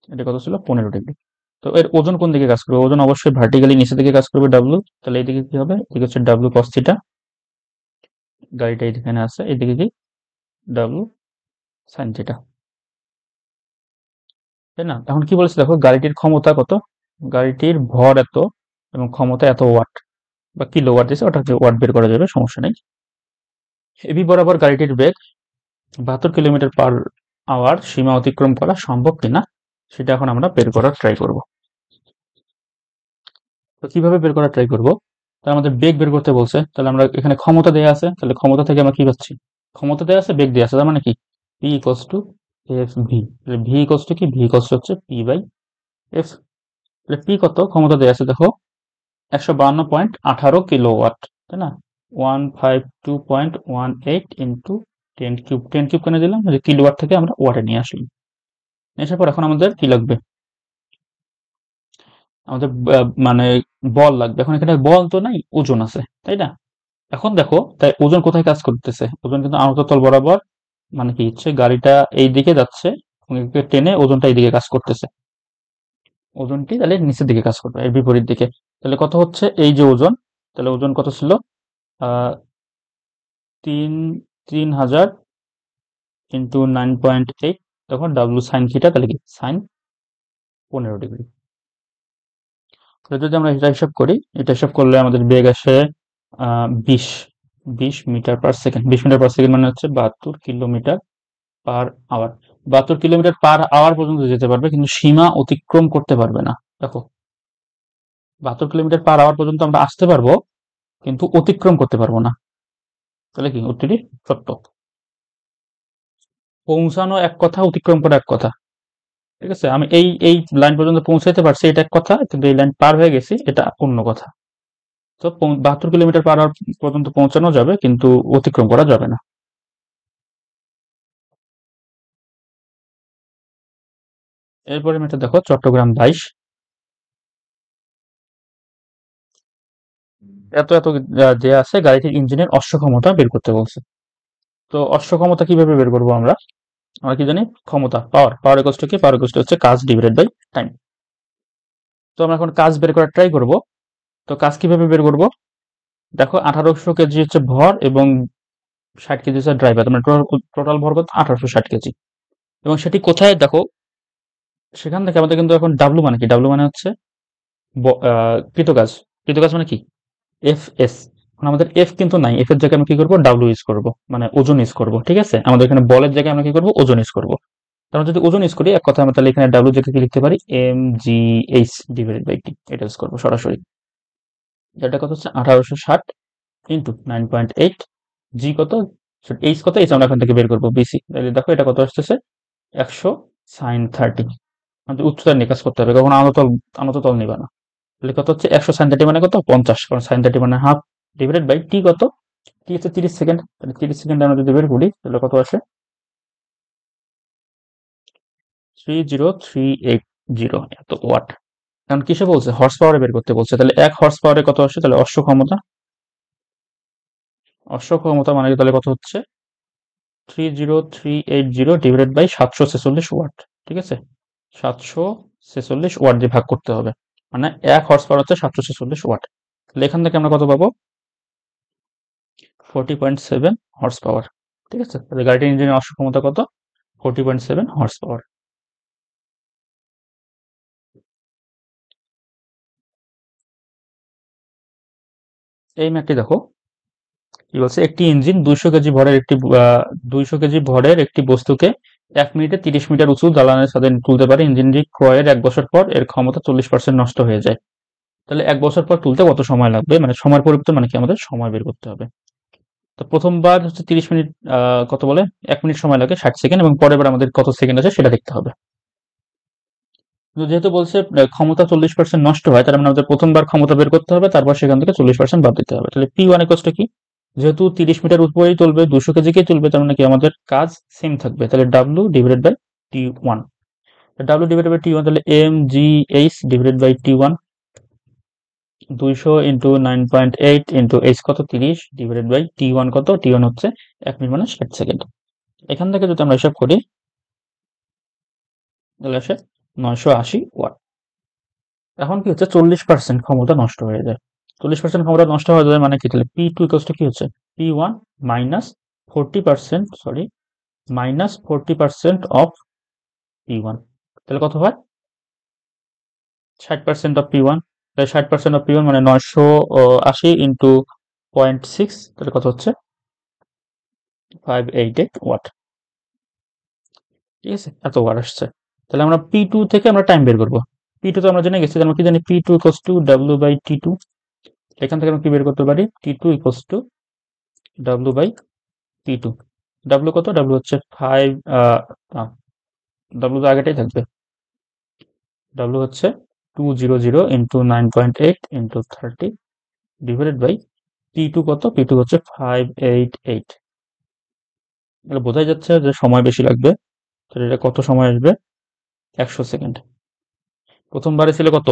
এটা কত ছিল? 15 ডিগ্রি। তো এর ওজন কোন দিকে কাজ করবে? ওজন অবশ্যই ভার্টিক্যালি নিচের দিকে কাজ করবে, ডাব্লু। তাহলে এইদিকে কি হবে? এদিকে হচ্ছে ডাব্লু কস থিটা, গাড়িটা এখানে আছে, এদিকে কি? ডাব্লু সাইন থিটা, তাই না? এখন কি বলেছে দেখো, গাড়িটির ক্ষমতা কত, গাড়িটির ভর এত এবং ক্ষমতা এত ওয়াট বা কিলো ওয়াট দিয়েছে, ওটা ওয়াট বের করা যাবে, সমস্যা নেই। এবি বরাবর গাড়িটির বেগ 72 কিলোমিটার/আওয়ার সীমা অতিক্রম করা সম্ভব কিনা সেটা এখন আমরা বের করার ট্রাই করব। তো কিভাবে বের করার ট্রাই করব? তাহলে আমাদের বেগ বের করতে বলছে, তাহলে আমরা এখানে ক্ষমতা দেয়া আছে, তাহলে ক্ষমতা থেকে আমরা কি পাচ্ছি? ক্ষমতা দেয়া আছে, বেগ দেয়া আছে, তার মানে কি? P equals to F V. তাহলে ভি ইকুয়ালস টু কি? ভি ইকুয়ালস হচ্ছে পি বাই এফ। তাহলে পি কত? ক্ষমতা দেয়া আছে দেখো 152.18 কিলোওয়াট, তাই না? 152.18 ইন্টু 10 কিউব, 10 কিউব কেন দিলাম? কিলোওয়াট থেকে আমরা ওয়াটে নিয়ে আসলাম। আসার পর এখন আমাদের কি লাগবে? আমাদের মানে বল লাগবে। এখন এখানে বল তো নাই, ওজন আছে, তাই না? এখন দেখো, তাই ওজন কোথায় কাজ করতেছে? ওজন কিন্তু আনত তল বরাবর, মানে কি হচ্ছে, গাড়িটা এই দিকে যাচ্ছে এবং একে টেনে ওজনটা এইদিকে কাজ করতেছে। ওজনটি তাহলে নিচের দিকে কাজ করবে, এর বিপরীত দিকে। তাহলে কত হচ্ছে এই যে ওজন? তাহলে ওজন কত ছিল? আহ তিন 3000 ইন্টু 9.8, তখন ডাব্লু সাইন থিটা, তাহলে কি সাইন 15 ডিগ্রি। তাহলে যদি আমরা এটা হিসাব করি, এটা হিসাব করলে আমাদের বেগ আসে 20 20 metre per second. 20 metre per second মানে হচ্ছে 72 kilometre per hour. 72 kilometre per hour পর্যন্ত যেতে পারবে, কিন্তু সীমা অতিক্রম করতে পারবে না। দেখো, 72 কিলোমিটার পার আওয়ার পর্যন্ত আমরা আসতে পারবো, কিন্তু অতিক্রম করতে পারবো না। তাহলে কি উত্তরটি সত্য? পৌঁছানো এক কথা, অতিক্রম করা এক কথা। ঠিক আছে, আমি এই এই লাইন পর্যন্ত পৌঁছাইতে পারছি, এটা এক কথা, কিন্তু এই লাইন পার হয়ে গেছি, এটা অন্য কথা। তো 72 কিলোমিটার পার আওয়ার পর্যন্ত পৌঁছানো যাবে, কিন্তু অতিক্রম করা যাবে না। এরপরে এটা দেখো, চট্টগ্রাম 22। এত এত যে আছে, গাড়িটির ইঞ্জিনের অশ্ব ক্ষমতা বের করতে বলছে। তো অশ্ব ক্ষমতা কিভাবে বের করবো আমরা? আমরা কি জানি? ক্ষমতা, পাওয়ার, পাওয়ার ইকুয়ালস টু কি? পাওয়ার ইকুয়ালস টু হচ্ছে কাজ ডিভাইডেড বাই টাইম। তো আমরা এখন কাজ বের করার ট্রাই করব। তো কাজ কিভাবে বের করব? দেখো, 1800 কেজি হচ্ছে ভর এবং 60 কেজি হচ্ছে ড্রাইভার, মানে টোটাল ভর কত? 1860 কেজি। এবং সেটি কোথায় দেখো, সেখান থেকে আমাদের কিন্তু এখন ডাব্লু মানে কি? ডাব্লু মানে হচ্ছে কৃতকাজ। কৃতকাজ মানে কি? F S. এখন আমাদের এফ কিন্তু নাই, এফ এর জায়গায় আমরা কি করবো? ডাব্লু ইউজ করব, মানে ওজন ইউজ করব। ঠিক আছে, আমাদের এখানে বলের জায়গায় আমরা কি করব? ওজন ইউজ করব। তাহলে যদি ওজন ইউজ করি, এক কথা আমরা তাহলে এখানে ডাব্লু জায়গায় কি লিখতে পারি? M G H divided by T, এটা ইউজ করবো সরাসরি। যেটা কত হচ্ছে? 1860 ইন্টু 9.8। জি কত? এইচ কত? এইচ আমরা এখান থেকে বের করবো, বিসি। তাহলে দেখো এটা কত আসতেছে? 100 sin 30। আমাদের উচ্চতা নিয়ে কাজ করতে হবে, কখনো আনতল আনততল নিবা না। তাহলে কত হচ্ছে? 100 sin 30 মানে কত? 50, কারণ sin 30 মানে হাফ, ডিভাইডেড বাই টি কত? টি হচ্ছে 30 সেকেন্ড। তাহলে 30 সেকেন্ড আমরা যদি বের করি, তাহলে কত আসে? 30380 এত ওয়াট। কারণ কিসে বলছে? হর্স পাওয়ারে বের করতে বলছে। তাহলে 1 হর্স পাওয়ারে কত আসে? তাহলে অশ্ব ক্ষমতা, অশ্ব ক্ষমতা মানে তাহলে কত হচ্ছে? 30380 ডিভাইডেড বাই 746 ওয়াট। ঠিক আছে, 746 ওয়াট দিয়ে ভাগ করতে হবে, মানে 1 হর্স পাওয়ার হচ্ছে 746 ওয়াট। তাহলে এখান থেকে আমরা কত পাবো? 40.7 হর্স পাওয়ার। ঠিক আছে, তাহলে গাড়িটির ইঞ্জিনের অশ্ব ক্ষমতা কত? 40.7 হর্স পাওয়ার। এই ম্যাথটি দেখো, কি বলছে, একটি ইঞ্জিন 200 কেজি ভরের একটি বস্তুকে 1 মিনিটে 30 মিটার উঁচু দালানের ছাদে তুলতে পারে। ইঞ্জিনটি ক্রয়ের 1 বছর পর এর ক্ষমতা 40% নষ্ট হয়ে যায়। তাহলে 1 বছর পর তুলতে কত সময় লাগবে, মানে সময়ের পরিবর্তে মানে কি আমাদের সময় বের করতে হবে। তো প্রথমবার হচ্ছে 30 মিনিট, কত বলে 1 মিনিট সময় লাগে 60 সেকেন্ড, এবং পরের বার আমাদের কত সেকেন্ড আছে সেটা দেখতে হবে। কিন্তু যেহেতু বলছে ক্ষমতা 40% নষ্ট হয়, তার মানে আমাদের প্রথমবার ক্ষমতা বের করতে হবে, তারপর সেখান থেকে 40% বাদ দিতে হবে। তাহলে P1 ইকুয়ালস কি, যেহেতু 30 মিটার উপরেই তুলবে, 200 কেজিকেই তুলবে, তার মানে কি আমাদের কাজ সেম থাকবে। তাহলে W divided by T1, W divided by T1, তাহলে mgh divided by T1, 200 into 9.8 into H কত 30 ডিভাইডেড বাই T1 কত, T1 হচ্ছে 1 মিনিট মানে 60 সেকেন্ড। এখান থেকে যদি আমরা হিসাব করি তাহলে আসে 980 ওয়াট। এখন কি হচ্ছে 40% ক্ষমতা নষ্ট হয়ে যায়। 40% ক্ষমতা নষ্ট হয়ে যায় মানে কি, তাহলে P2 ইকুয়ালস টু কি হচ্ছে, P1 minus 40%, sorry, minus 40% of P1, তাহলে কত হয় 60% অফ P1। তাহলে 60% অফ P1 মানে 980 ইন্টু 0.6, তাহলে কত হচ্ছে 588 ওয়াট। ঠিক আছে, এত ওয়াট আসছে। তাহলে আমরা P2 থেকে আমরা টাইম বের করবো। P2 তো আমরা জেনে গেছি, আমরা কি জানি P2 equals to W by T2। এখান থেকে আমরা কি বের করতে পারি, T2 equals to W by T2। W কত, W হচ্ছে 5, W তো আগেটাই থাকবে, W হচ্ছে 200 into 9.8 into 30 divided by P2 কত, P2 হচ্ছে 588। তাহলে বোঝাই যাচ্ছে যে সময় বেশি লাগবে। তাহলে এটা কত সময় আসবে, 100 সেকেন্ড। প্রথমবারে ছিল কত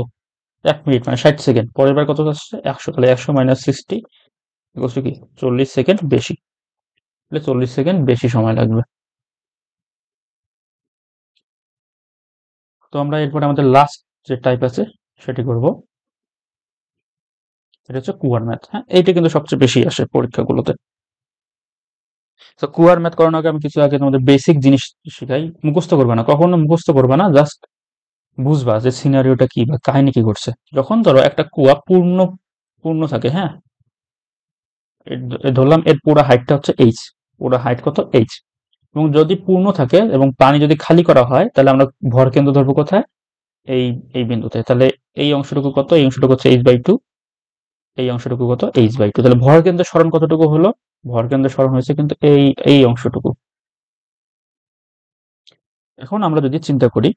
1 মিনিট মানে 60 সেকেন্ড, পরের বার কত আসছে 100, তাহলে 100 মাইনাস 60 ইকুয়ালস টু কি 40 সেকেন্ড বেশি, তাহলে 40 সেকেন্ড বেশি সময় লাগবে। তো আমরা এরপরে আমাদের লাস্ট যে টাইপ আছে সেটি করব, এটা হচ্ছে কুয়ার ম্যাথ। হ্যাঁ, এইটা কিন্তু সবচেয়ে বেশি আসে পরীক্ষাগুলোতে। তো কুয়ার ম্যাথ করানোর আগে আমি কিছু আগে তোমাদের বেসিক জিনিস শিখাই। মুখস্থ করবে না, কখনো মুখস্থ করবে না, জাস্ট বুঝবা যে সিনারিওটা কি বা কাহিনী কি ঘটছে। যখন ধরো একটা কুয়া পূর্ণ পূর্ণ থাকে, হ্যাঁ, ধরলাম এর পুরো হাইটটা হচ্ছে এইচ, পুরো হাইট কত এইচ, এবং যদি পূর্ণ থাকে এবং পানি যদি খালি করা হয়, তাহলে আমরা ভর কেন্দ্র ধরবো কোথায়, এই এই বিন্দুতে। তাহলে এই অংশটুকু কত, এই অংশটুকু হচ্ছে h/2, এই অংশটুকু কত h/2। তাহলে ভর কেন্দ্রের সরণ কতটুকু হলো, ভর কেন্দ্রের সরণ হয়েছে কিন্তু এই এই অংশটুকু। এখন আমরা যদি চিন্তা করি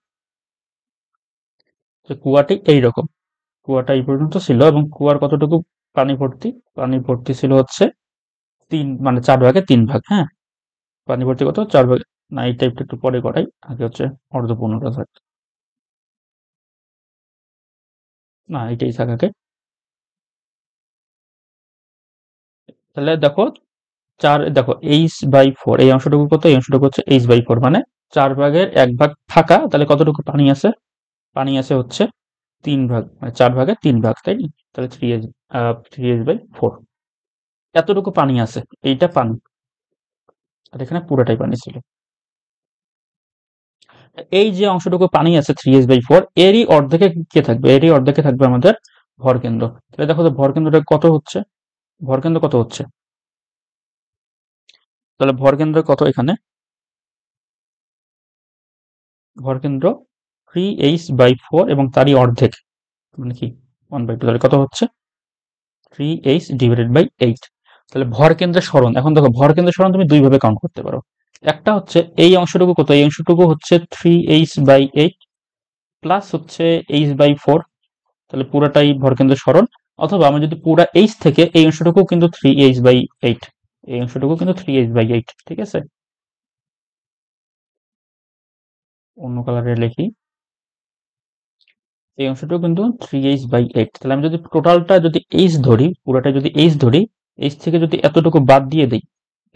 যে কুয়াটি এইরকম, কুয়াটা এই পর্যন্ত ছিল এবং কুয়ার কতটুকু পানি ভর্তি, পানি ভর্তি ছিল হচ্ছে 3 মানে 4/3 হ্যাঁ, পানি ভর্তি কত 4 ভাগ, না এই টাইপটা একটু পরে করাই, আগে হচ্ছে অর্ধপূর্ণটা থাক, না এটাই থাক আগে। তাহলে দেখো দেখো h/4, এই অংশটুকু কত, এই অংশটুকু হচ্ছে h/4, মানে 4/1 ফাঁকা, তাহলে কতটুকু পানি আছে, পানি আছে হচ্ছে 3 ভাগ, মানে 4/3, তাই না? তাহলে 3h/4 এতটুকু পানি আছে, এইটা পানি, আর এখানে পুরোটাই পানি ছিল। এই যে অংশটুকু পানি আছে 3h/4, এরই অর্ধেকে কে থাকবে, এরই অর্ধেকে থাকবে আমাদের ভরকেন্দ্র। তাহলে দেখো তো ভরকেন্দ্রটা কত হচ্ছে, ভরকেন্দ্র কত হচ্ছে, তাহলে ভরকেন্দ্র কত এখানে, ভরকেন্দ্র 3h/4 এবং তারই অর্ধেক মানে কি 1/2, তাহলে কত হচ্ছে 3h ডিভাইডেড বাই 8। তাহলে ভরকেন্দ্রের সরণ, এখন দেখো ভরকেন্দ্রের সরণ তুমি দুই ভাবে কাউন্ট করতে পারো। একটা হচ্ছে এই অংশটুকু কত, এই অংশটুকু হচ্ছে 3h/8 প্লাস হচ্ছে h/4, তাহলে পুরাটাই ভরকেন্দ্রের সরণ। অথবা আমি যদি পুরা h থেকে এই অংশটুকু কিন্তু 3h/8, এই অংশটুকু কিন্তু 3h/8, ঠিক আছে, অন্য কালারে লিখি, এই অংশটুকু কিন্তু 3h/8। তাহলে আমি যদি টোটালটা যদি h ধরি, পুরাটা যদি h ধরি, h থেকে যদি এতটুকু বাদ দিয়ে দেই,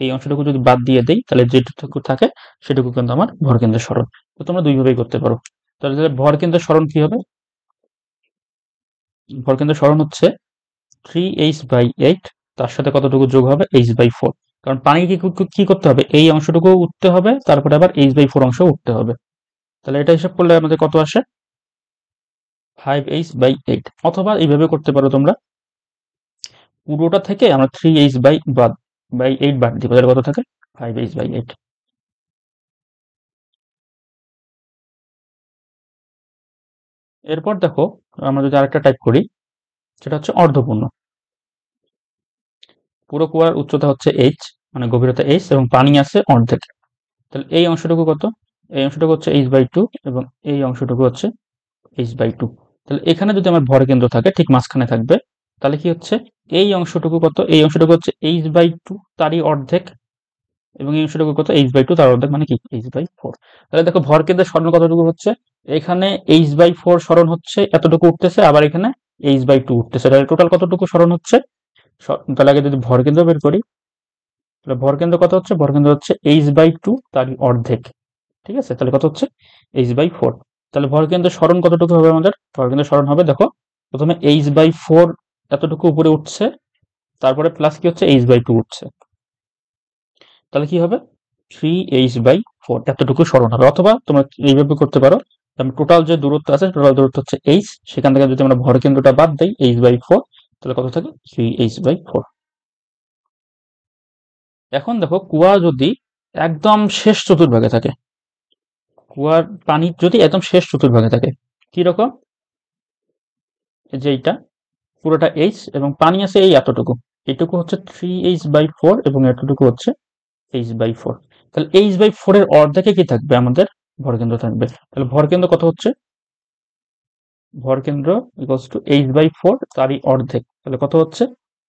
এই অংশটুকু যদি বাদ দিয়ে দেই, তাহলে যেটুকু থাকে সেটুকু কিন্তু আমার ভরকেন্দ্রের সরণ। তো তোমরা দুইভাবেই করতে পারো। তাহলে ভরকেন্দ্রের সরণ কি হবে, ভরকেন্দ্রের সরণ হচ্ছে 3h/8, তার সাথে কতটুকু যোগ হবে h/4, কারণ পানি কি করতে হবে, এই অংশটুকু উঠতে হবে, তারপরে আবার h/4 অংশ উঠতে হবে। তাহলে এটা হিসাব করলে আমাদের কত আসে 5h/8। অথবা এইভাবে করতে পারো তোমরা, পুরোটা থেকে আমরা 3h বাদ বাই 8 বাদ দিব, তাহলে কত থাকে 5h/8। এরপর দেখো আমরা যদি আরেকটা টাইপ করি, সেটা হচ্ছে অর্ধপূর্ণ। পুরো কুয়ার উচ্চতা হচ্ছে h, মানে গভীরতা h, এবং পানি আছে অর্ধেক। তাহলে এই অংশটুকু কত? এই অংশটুকু হচ্ছে h/2 এবং এই অংশটুকু হচ্ছে h/2। তাহলে এখানে যদি আমার ভরকেন্দ্র থাকে ঠিক মাঝখানে থাকবে, তাহলে কি হচ্ছে এই অংশটুকু কত? এই অংশটুকু হচ্ছে h/2 তারই অর্ধেক, এবং এই অংশটুকু কত? h/2 তার অর্ধেক, মানে কি h/4। তাহলে দেখো ভরকেন্দ্রের সরণ কতটুকু হচ্ছে, এখানে h/4 সরণ হচ্ছে, এতটুকু উঠতেছে, আবার এখানে h/2 উঠতেছে, তাহলে টোটাল কতটুকু সরণ হচ্ছে? তাহলে আগে যদি ভরকেন্দ্র বের করি, তাহলে ভরকেন্দ্র কত হচ্ছে? ভরকেন্দ্র হচ্ছে h/2 তারই অর্ধেক, ঠিক আছে? তাহলে কত হচ্ছে h/4। তাহলে ভরকেন্দ্রের সরণ কতটুকু হবে আমাদের? ভরকেন্দ্রের সরণ হবে, দেখো প্রথমে h/4 এতটুকু উপরে উঠছে, তারপরে প্লাস কি হচ্ছে h/2 উঠছে, তাহলে কি হবে 3h/4 এতটুকু সরণ হবে। অথবা তোমরা এইভাবে করতে পারো, টোটাল যে দূরত্ব আছে, টোটাল দূরত্ব হচ্ছে h, সেখান থেকে যদি আমরা ভরকেন্দ্রটা বাদ দেই h/4, তাহলে কত থাকে 3h/4। এখন দেখো কুয়া যদি একদম শেষ চতুর্ভাগে থাকে, কুয়ার পানি যদি একদম শেষ চতুর্ভাগে থাকে, কি রকম? যে এইটা পুরোটা h এবং পানি আছে এই এতটুকু, এটুকু হচ্ছে 3h/4 এবং এতটুকু হচ্ছে h/4। তাহলে h/4 এর অর্ধেকে কি থাকবে? আমাদের ভরকেন্দ্র থাকবে। তাহলে ভরকেন্দ্র কত হচ্ছে? ভরকেন্দ্র ইকুয়ালস টু h/4 তারই অর্ধেক, তাহলে কত হচ্ছে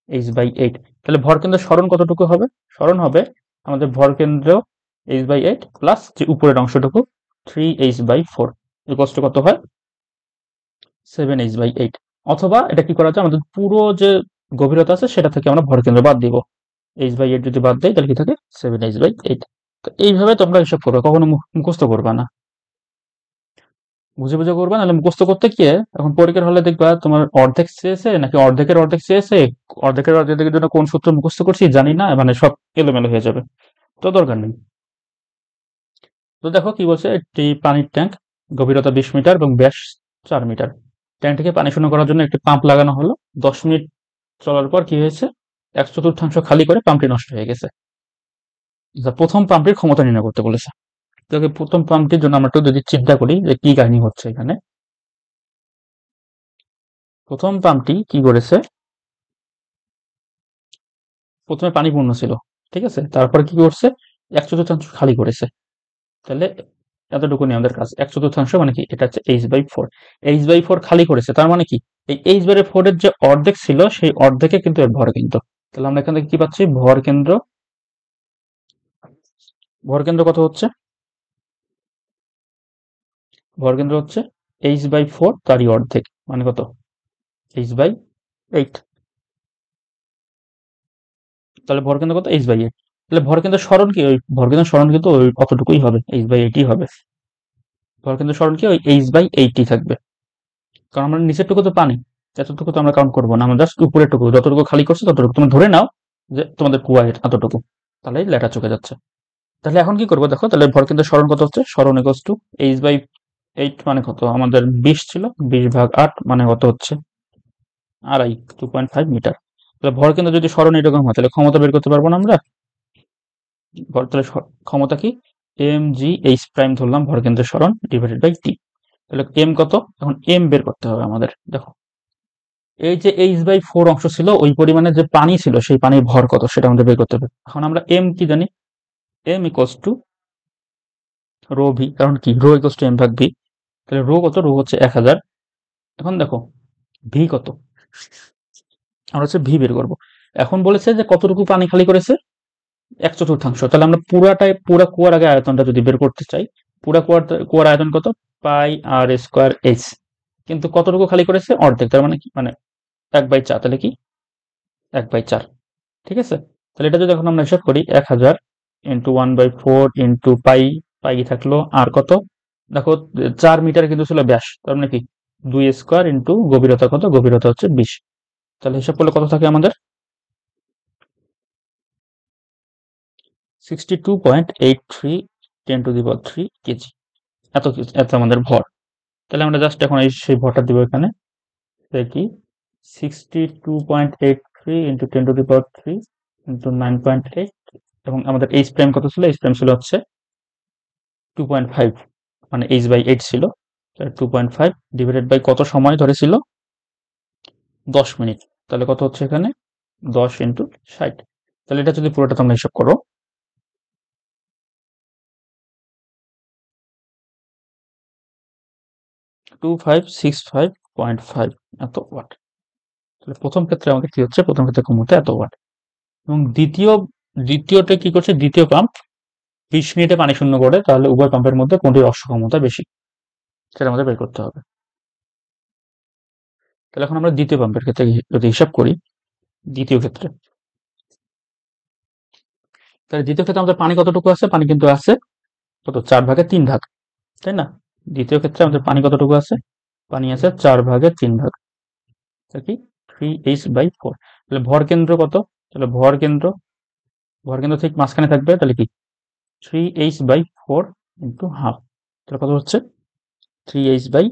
h/8। তাহলে ভরকেন্দ্রের সরণ কতটুকু হবে? সরণ হবে আমাদের ভরকেন্দ্র h/8 প্লাস যে উপরের অংশটুকু 3h/4 ইকুয়ালস টু কত হয় 7h/8। অথবা এটা কি করা যায়, আমাদের পুরো যে গভীরতা আছে সেটা থেকে আমরা ভরকেন্দ্র বাদ দিব, h/8 যদি বাদ দেয় তাহলে কি থাকে 7h/8। তো এইভাবে তোমরা হিসাব করবে, কখনো মুখস্থ করবা না, বুঝে বুঝে করবা, নাহলে মুখস্থ করতে গিয়ে এখন পরীক্ষার হলে দেখবা তোমার অর্ধেক চেয়েছে নাকি অর্ধেকের অর্ধেক চেয়েছে, অর্ধেকের অর্ধেকের জন্য কোন সূত্র মুখস্থ করছি জানি না, মানে সব এলোমেলো হয়ে যাবে, তো দরকার নেই। তো দেখো কি বলছে, একটি পানির ট্যাঙ্ক, গভীরতা 20 মিটার এবং ব্যাস 4 মিটার। ট্যাঙ্কটিকে পানি শূন্য করার জন্য একটি পাম্প লাগানো হলো। 10 মিনিট চলার পর কি হয়েছে, 1/4 খালি করে পাম্পটি নষ্ট হয়ে গেছে। প্রথম পাম্পটির ক্ষমতা নির্ণয় করতে বলেছে। তোকে প্রথম পাম্পটির জন্য আমরা একটু যদি চিন্তা করি যে কি কাহিনী হচ্ছে এখানে। প্রথম পাম্পটি কি করেছে, প্রথমে পানি পূর্ণ ছিল, ঠিক আছে, তারপরে কি করছে 1/4 খালি করেছে। তাহলে এতটুকু নিয়ে আমাদের কাজ, 1/4 মানে কি, এটা হচ্ছে h/4। h/4 খালি করেছে, তার মানে কি এই h/4 এর যে অর্ধেক ছিল সেই অর্ধেকে কিন্তু এর ভর কেন্দ্র। তাহলে আমরা এখান থেকে কি পাচ্ছি, ভর কেন্দ্র, ভর কেন্দ্র কত হচ্ছে, ভর কেন্দ্র হচ্ছে h/4 তারই অর্ধেক, মানে কত h/8। তাহলে ভর কেন্দ্র কত h/8। তাহলে ভর কেন্দ্র সরণ কি, ওই ভর কেন্দ্র সরণ কিন্তু ওই অতটুকুই হবে, h/8ই হবে। ভর কেন্দ্র সরণ কি ওই h/8ই থাকবে, কারণ আমরা নিচের টুকু তো পানি, এতটুকু তো আমরা কাউন্ট করবো না, আমরা জাস্ট উপরের টুকু যতটুকু খালি করছে ততটুকু তুমি ধরে নাও যে তোমাদের কুয়া এতটুকু, তাহলে লেটা চুকে যাচ্ছে। তাহলে এখন কি করবো দেখো, তাহলে ভর কেন্দ্রের সরণ কত হচ্ছে, সরণ ইকুয়ালস টু h/8 মানে কত, আমাদের 20 ছিল, 20/8 মানে কত হচ্ছে আড়াই, 2.5 মিটার। তাহলে ভর কেন্দ্র যদি সরণ এরকম হয় তাহলে ক্ষমতা বের করতে পারবো না আমরা। তাহলে ক্ষমতা কি, mg(h' ধরলাম ভরকেন্দ্রের সরণ ডিভাইডেড বাই টি। তাহলে এম কত, এখন এম বের করতে হবে আমাদের। দেখো এই যে h/4 অংশ ছিল, ওই পরিমাণে যে পানি ছিল সেই পানির ভর কত সেটা আমাদের বের করতে হবে। এখন আমরা এম কি জানি, M equals to rho V, কারণ কি রো ইকুয়ালস টু এম ভাগ ভি। তাহলে রো কত, রো হচ্ছে 1000। এখন দেখো ভি কত, আমরা হচ্ছে ভি বের করবো। এখন বলেছে যে কতটুকু পানি খালি করেছে, 1/4। তাহলে আমরা পুরাটাই, পুরা কুয়ার আগে আয়তনটা যদি বের করতে চাই, পুরা কুয়ার আয়তন কত, পাই আর স্কোয়ার এইচ, কিন্তু কতটুকু খালি করেছে অর্ধেক, তার মানে কি, মানে 1/4, তাহলে কি 1/4, ঠিক আছে। তাহলে এটা যদি এখন আমরা হিসাব করি 1000 ইন্টু 1/4 ইন্টু পাই, পাই থাকলো আর কত, দেখো 4 মিটার কিন্তু ছিল ব্যাস, তার মানে কি 2 স্কোয়ার ইন্টু গভীরতা কত, গভীরতা হচ্ছে 20। তাহলে হিসাব করলে কত থাকে আমাদের 62.83 10⁻³ কেজি, এত আমাদের ভর। তাহলে আমরা জাস্ট এখন সেই ভরটা দিব এখানে, কি 62.83 ইন্টু 10⁻³ ইন্টু 9.8, এবং আমাদের এইচ প্রাইম কত ছিল? এইচ প্রাইম ছিল হচ্ছে 2.5, মানে h/8 ছিল। 2.5 ডিভাইডেড বাই কত সময় ধরে ছিল? 10 মিনিট। তাহলে কত হচ্ছে এখানে? 10 ইন্টু 60। তাহলে এটা যদি পুরোটা তোমরা হিসাব করো, 2565.5 এত ওয়াট। তাহলে প্রথম ক্ষেত্রে আমাদের কি হচ্ছে? প্রথম ক্ষেত্রে কম হতে এত ওয়াট। এবং দ্বিতীয়টা কি করছে? দ্বিতীয় পাম্প 20 মিনিটে পানি শূন্য করে। তাহলে উভয় পাম্পের মধ্যে কোনটির অশ্বক্ষমতা বেশি, সেটা আমাদের বের করতে হবে। তাহলে এখন আমরা দ্বিতীয় পাম্পের ক্ষেত্রে যদি হিসাব করি, দ্বিতীয় ক্ষেত্রে, তাহলে দ্বিতীয় ক্ষেত্রে আমাদের পানি কতটুকু আছে? পানি কিন্তু আছে কত? 4/3 তাই না? দ্বিতীয় ক্ষেত্রে আমাদের পানি কতটুকু আছে? পানি আছে 4/3। কি? 3h/4। তাহলে ভর কেন্দ্র কত? তাহলে ভর কেন্দ্র ঠিক মাঝখানে থাকবে। তাহলে কি? 3h/4 into half. তাহলে কত হচ্ছে? 3h/4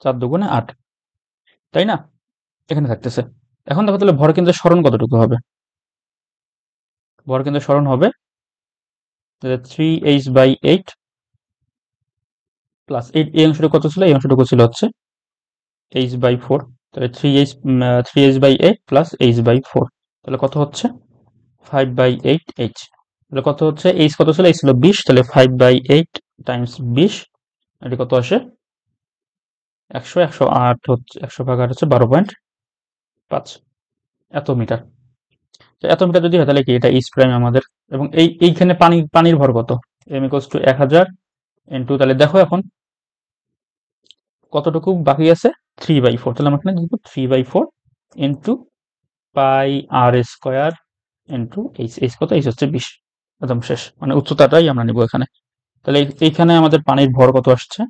× 8, তাই না? এখানে থাকতেছে। এখন দেখো তাহলে ভর কেন্দ্রের সরণ কতটুকু হবে? ভর কেন্দ্রের সরণ হবে 3h/8 প্লাস এই অংশটুকু কত ছিল? এই অংশটুকু ছিল হচ্ছে h/4। তাহলে 3h/8 প্লাস h/4, তাহলে কত হচ্ছে? 5/8h। তাহলে কত হচ্ছে? h কত ছিল? h ছিল 20। তাহলে 5/8 টাইমস 20, এটা কত আসে? 100। 108 হচ্ছে, 100/8 হচ্ছে 12.5 এত মিটার। তো এত মিটার যদি হয় তাহলে কি এটা h প্রাইম আমাদের। এবং এইখানে পানির ভর কত? m = 1000 ইন্টু, তাহলে দেখো এখন কতটুকু বাকি আছে? 3/4। তাহলে আমরা এখানে লিখব 3/4 ইন্টু পাই আর স্কোয়ার ইন্টু এইচ কত? এইচ হচ্ছে 20। একদম শেষ, মানে উচ্চতাটাই আমরা নিব এখানে। তাহলে এইখানে আমাদের পানির ভর কত আসছে?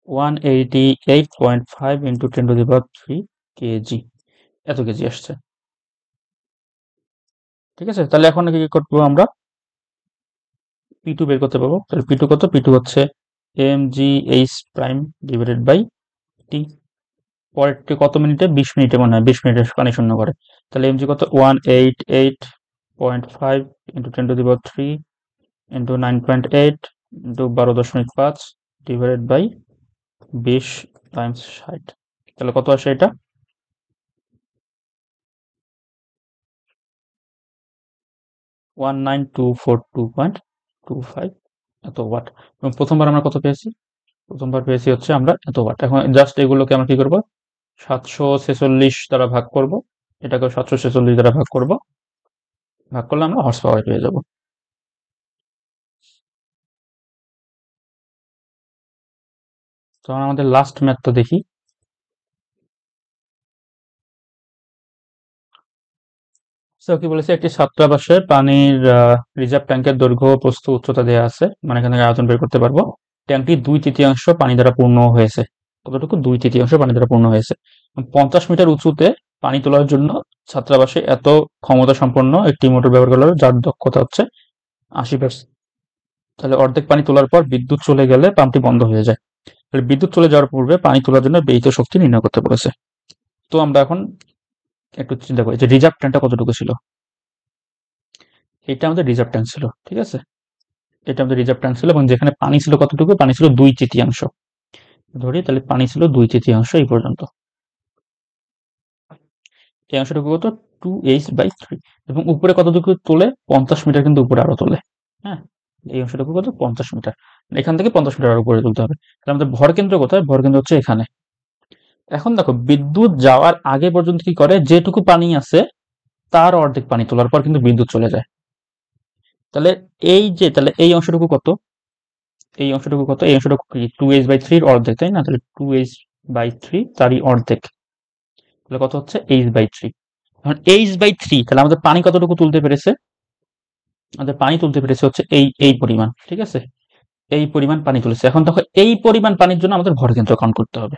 188.5 ইন্টু 10³ কেজি, এত কেজি আসছে। ঠিক আছে, তাহলে এখন কি করবো? আমরা P2 বের করতে পারবো। তাহলে P2 কত? P2 হচ্ছে mgh প্রাইম ডিভাইডেড বাই টি। পরেরটি কত মিনিটে? 20 মিনিটে মনে হয়, 20 মিনিটে পানি শূন্য করে। তাহলে mg কত? 188.5 into 10³ into 9.8 into 12.5 divided by 20 times 60। তাহলে কত আসে এটা? 19242.25 এত ওয়াট। এবং প্রথমবার আমরা কত পেয়েছি? প্রথমবার পেয়েছি হচ্ছে আমরা এত ওয়াট। এখন জাস্ট এগুলোকে আমরা কি করব? 746 দ্বারা ভাগ করব। এটাকেও 746 দ্বারা ভাগ করব। ভাগ করলে আমরা হর্স পাওয়ার পেয়ে যাব। তো আমাদের লাস্ট ম্যাথটা দেখি। কি বলেছে? একটি ছাত্রাবাসে পানির রিজার্ভ ট্যাঙ্কের দৈর্ঘ্য, প্রস্থ, উচ্চতা দেওয়া আছে। মানে এখান থেকে আয়তন বের করতে পারবো। ট্যাঙ্কটি 2/3 পানি দ্বারা পূর্ণ হয়েছে। কতটুকু? 2/3 পানি দ্বারা পূর্ণ হয়েছে। 50 মিটার উঁচুতে পানি তোলার জন্য ছাত্রাবাসে এত ক্ষমতা সম্পন্ন একটি মোটর ব্যবহার করা হলো, যার দক্ষতা হচ্ছে 80%। তাহলে অর্ধেক পানি তোলার পর বিদ্যুৎ চলে গেলে পাম্পটি বন্ধ হয়ে যায়। তাহলে বিদ্যুৎ চলে যাওয়ার পূর্বে পানি তোলার জন্য ব্যয়িত শক্তি নির্ণয় করতে বলেছে। তো আমরা এখন একটু চিন্তা করি যে রিজার্ভ ট্যাঙ্কটা কতটুকু ছিল। এটা আমাদের রিজার্ভ ট্যাঙ্ক ছিল, ঠিক আছে? এটা আমাদের রিজার্ভ ট্যাঙ্ক ছিল, এবং যেখানে পানি ছিল কতটুকু? পানি ছিল 2/3 ধরি। তাহলে পানি ছিল 2/3 এই পর্যন্ত। এই অংশটুকু কত? 2h/3। এবং উপরে কতটুকু তোলে? 50 মিটার, কিন্তু উপরে আরো তোলে। হ্যাঁ, এই অংশটুকু কত? 50 মিটার। এখান থেকে 50 মিটার আরো উপরে তুলতে হবে। তাহলে আমাদের ভর কেন্দ্র কোথায়? ভর কেন্দ্র হচ্ছে এখানে। এখন দেখো বিদ্যুৎ যাওয়ার আগে পর্যন্ত কি করে? যেটুকু পানি আছে তার অর্ধেক পানি তোলার পর কিন্তু বিদ্যুৎ চলে যায়। তাহলে তাহলে এই অংশটুকু কত? এই অংশটুকু কত? এই অংশটুকু কি? 2h/3 এর অর্ধেক, তাই না? তাহলে 2h/3 তারই অর্ধেক। তাহলে কত হচ্ছে? h/3। এখন h/3, তাহলে আমাদের পানি কতটুকু তুলতে পেরেছে? আমাদের পানি তুলতে পেরেছে হচ্ছে এই পরিমাণ, ঠিক আছে? এই পরিমাণ পানি তুলেছে। এখন দেখো এই পরিমাণ পানির জন্য আমাদের ভর কেন্দ্র কাউন্ট করতে হবে।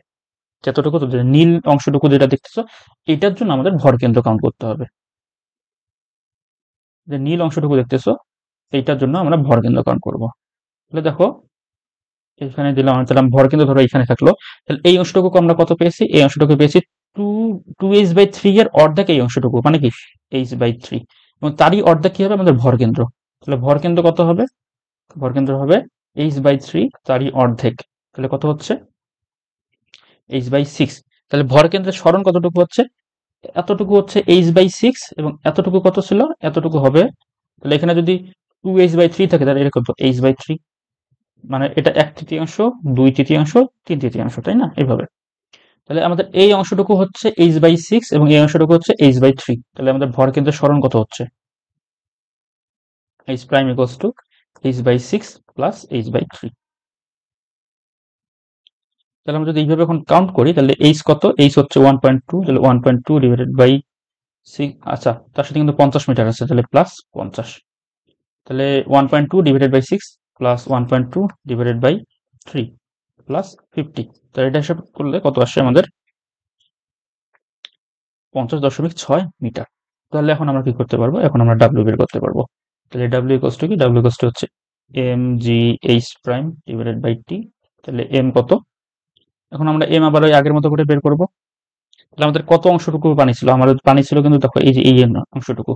যতটুকু তুলছে, নীল অংশটুকু যেটা দেখতেছো, এটার জন্য আমাদের ভর কেন্দ্র কাউন্ট করতে হবে। যে নীল অংশটুকু দেখতেছো, এইটার জন্য আমরা ভর কেন্দ্র কাউন্ট করব। তাহলে দেখো এখানে দিলাম, আমি দিলাম ভর কিন্তু ধরো এখানে থাকলো, তাহলে এই অংশটুকু আমরা কত পেয়েছি, এই অংশটুকু পেয়েছি two two H by three এর অর্ধেক এই অংশটুকু, মানে কি এইচ বাই থ্রি, এবং তারই অর্ধেক কি হবে আমাদের ভর কেন্দ্র। তাহলে ভর কেন্দ্র কত হবে, ভর কেন্দ্র হবে এইচ বাই থ্রি তারই অর্ধেক, তাহলে কত হচ্ছে এইচ বাই সিক্স। তাহলে ভর কেন্দ্রের স্মরণ কতটুকু হচ্ছে, এতটুকু হচ্ছে এইচ বাই সিক্স, এবং এতটুকু কত ছিল, এতটুকু হবে, তাহলে এখানে যদি টু এইচ বাই থ্রি থাকে তাহলে এটা কত এইচ বাই থ্রি, মানে এটা এক তৃতীয়াংশ, দুই তৃতীয়াংশ, তিন তৃতীয়াংশ, তাই না, এইভাবে। তাহলে আমাদের এই অংশটুকু হচ্ছে এইচ বাই সিক্স এবং এই অংশটুকু হচ্ছে এইচ বাই থ্রি, তাহলে আমাদের ভর কেন্দ্রের স্মরণ কত হচ্ছে, H prime equals to H by six plus H by three. তাহলে আমরা যদি এইভাবে এখন কাউন্ট করি তাহলে এইচ কত, এইচ হচ্ছে 1.2, তাহলে 1.2 ডিভাইডেড বাই সিক্স, আচ্ছা তার সাথে কিন্তু 50 মিটার আছে, তাহলে প্লাস 50, তাহলে 1.2 divided by six plus 1.2 divided by three plus 50, তাহলে এটা হিসাব করলে কত আসছে আমাদের 50.6 মিটার। তাহলে এখন আমরা কি করতে পারবো, এখন আমরা ডাব্লিউ বের করতে পারবো। তাহলে ডাব্লিউ ইকুয়ালস টু কি, ডাব্লিউ ইকুয়ালস টু হচ্ছে M G H prime divided by T, তাহলে এম কত, এখন আমরা এম আবার ওই আগের মতো করে বের করবো। তাহলে আমাদের কত অংশটুকু পানি ছিল, আমাদের পানি ছিল কিন্তু দেখো এই যে এই অংশটুকু,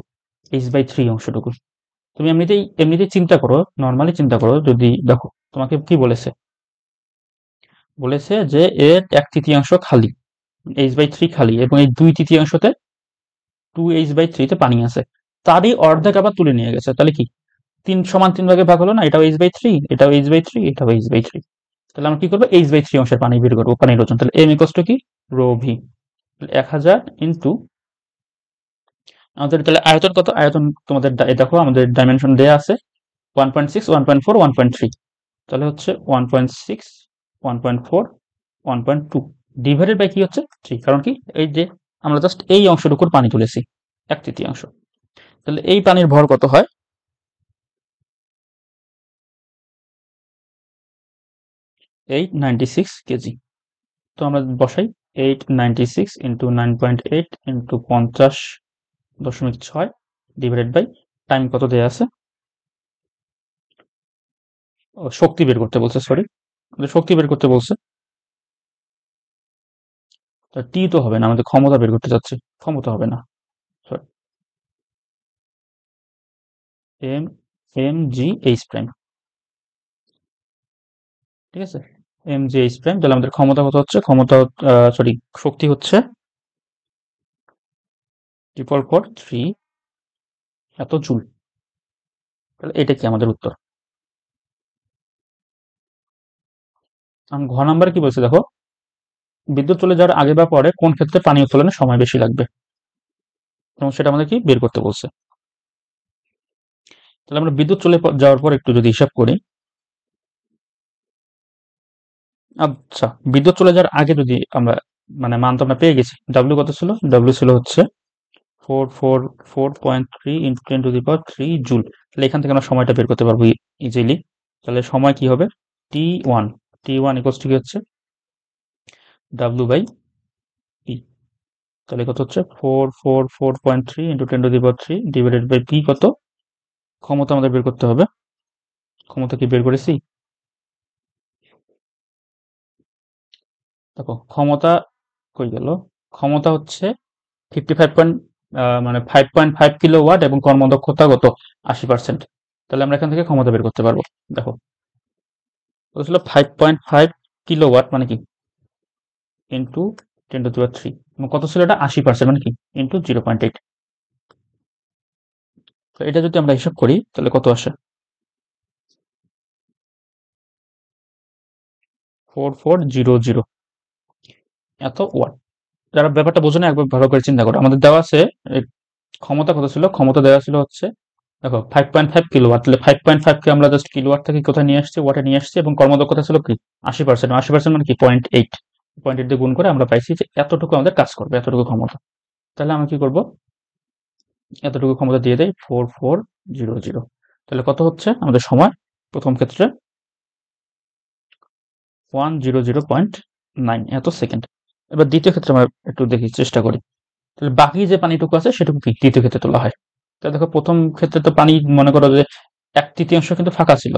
এইচ বাই থ্রি অংশটুকু। তুমি এমনিতেই এমনিতেই চিন্তা করো, নর্মালি চিন্তা করো, যদি দেখো তোমাকে কি বলেছে, বলেছে যে এর এক তৃতীয়াংশ খালি, এইচ বাই থ্রি খালি, এবং এই দুই তৃতীয়াংশতে টু এইচ বাই থ্রিতে পানি আছে, তারই অর্ধেক আবার তুলে নিয়ে গেছে, তাহলে কি তিন সমান তিন ভাগে ভাগ হলো না, এটাও এইচ বাই থ্রি, এটাও এইচ বাই থ্রি, এটাও এইচ বাই থ্রি। তাহলে আমরা কি করবো, এইচ বাই থ্রি অংশের পানি বের করবো, পানির ওজন। তাহলে এম ইকুয়ালস টু কি, রো ভি, 1000 ইন্টু আমাদের তাহলে আয়তন কত, আয়তন তোমাদের দেখো আমাদের ডাইমেনশন দেয়া আছে 1.6, 1.4, 1.3, তাহলে হচ্ছে 1.6, 1.4, 1.2 ডিভাইডেড বাই কি হচ্ছে থ্রি, কারণ কি এই যে আমরা জাস্ট এই অংশটুকুর পানি তুলেছি এক তৃতীয়াংশ, তাহলে এই পানির ভর কত হয়, 896 কেজি। তো আমরা বসাই 896 into 9.8 into 50.6 divided by time কত দেয়া আছে, শক্তি বের করতে বলছে, সরি শক্তি বের করতে বলছে, টি তো হবে না, আমাদের ক্ষমতা বের করতে চাচ্ছি, ক্ষমতা হবে না, sorry M M G H prime, ঠিক আছে, এম জি এইচ প্রাইম। তাহলে আমাদের ক্ষমতা কত হচ্ছে, ক্ষমতা সরি শক্তি হচ্ছে 443 এত জুল। তাহলে এটা কি আমাদের উত্তর। ঘ নাম্বারে কি বলছে দেখো, বিদ্যুৎ চলে যাওয়ার আগে বা পরে কোন ক্ষেত্রে পানি উত্তোলনে সময় বেশি লাগবে, এবং সেটা আমাদের কি বের করতে বলছে। তাহলে আমরা বিদ্যুৎ চলে যাওয়ার পর একটু যদি হিসাব করি, আচ্ছা বিদ্যুৎ চলে যাওয়ার আগে যদি আমরা মানে মান তো আমরা পেয়ে গেছি, ডাব্লিউ কত ছিল, ডাব্লিউ ছিল হচ্ছে 444.3 into 10 to the power 3 joule. তাহলে এখান থেকে আমরা সময়টা বের করতে পারবো ইজিলি। তাহলে সময় কি হবে, T one, T one equals to কি হচ্ছে ডাব্লিউ বাই পি, তাহলে কত হচ্ছে 444.3 into 10 to the power 3 divided by P কত, ক্ষমতা আমাদের বের করতে হবে, ক্ষমতা কি বের করেছি, দেখো ক্ষমতা কই গেল, ক্ষমতা হচ্ছে 55 পয়েন্ট মানে 5.5 কিলো ওয়াট, এবং কর্মদক্ষতা কত 80%। তাহলে আমরা এখান থেকে ক্ষমতা বের করতে পারবো, দেখো কত ছিল 5.5 কিলো ওয়াট, মানে কি ইন্টু 10 টু দি পাওয়ার 3, এবং কত ছিল এটা 80%, মানে কি ইন্টু 0.8। তো এটা যদি আমরা হিসাব করি তাহলে কত আসে, 4400 এত ওয়াট। যারা ব্যাপারটা বোঝে না একবার ভালো করে চিন্তা করো, আমাদের দেওয়া আছে ক্ষমতা কত ছিল, ক্ষমতা দেওয়া ছিল হচ্ছে দেখো 5.5 কিলোওয়াট, তাহলে 5.5 কে আমরা জাস্ট কিলোওয়াট থেকে কোথায় নিয়ে আসছি, ওয়াটে নিয়ে আসছি, এবং কর্মদক্ষতা ছিল কি 80%, 80% মানে কি 0.8, 0.8 দিয়ে গুণ করে আমরা পাইছি যে এতটুকু আমাদের কাজ করবে, এতটুকু ক্ষমতা। তাহলে আমরা কি করব, এতটুকু ক্ষমতা দিয়ে দেয় 4400, তাহলে কত হচ্ছে আমাদের সময়, প্রথম ক্ষেত্রে 100.9 এত সেকেন্ড। এবার দ্বিতীয় ক্ষেত্রে আমরা একটু দেখি চেষ্টা করি, তাহলে বাকি যে পানিটুকু আছে সেটুকু কি দ্বিতীয় ক্ষেত্রে তোলা হয়। তাহলে দেখো প্রথম ক্ষেত্রে তো পানি মনে করো যে এক তৃতীয়াংশ কিন্তু ফাঁকা ছিল,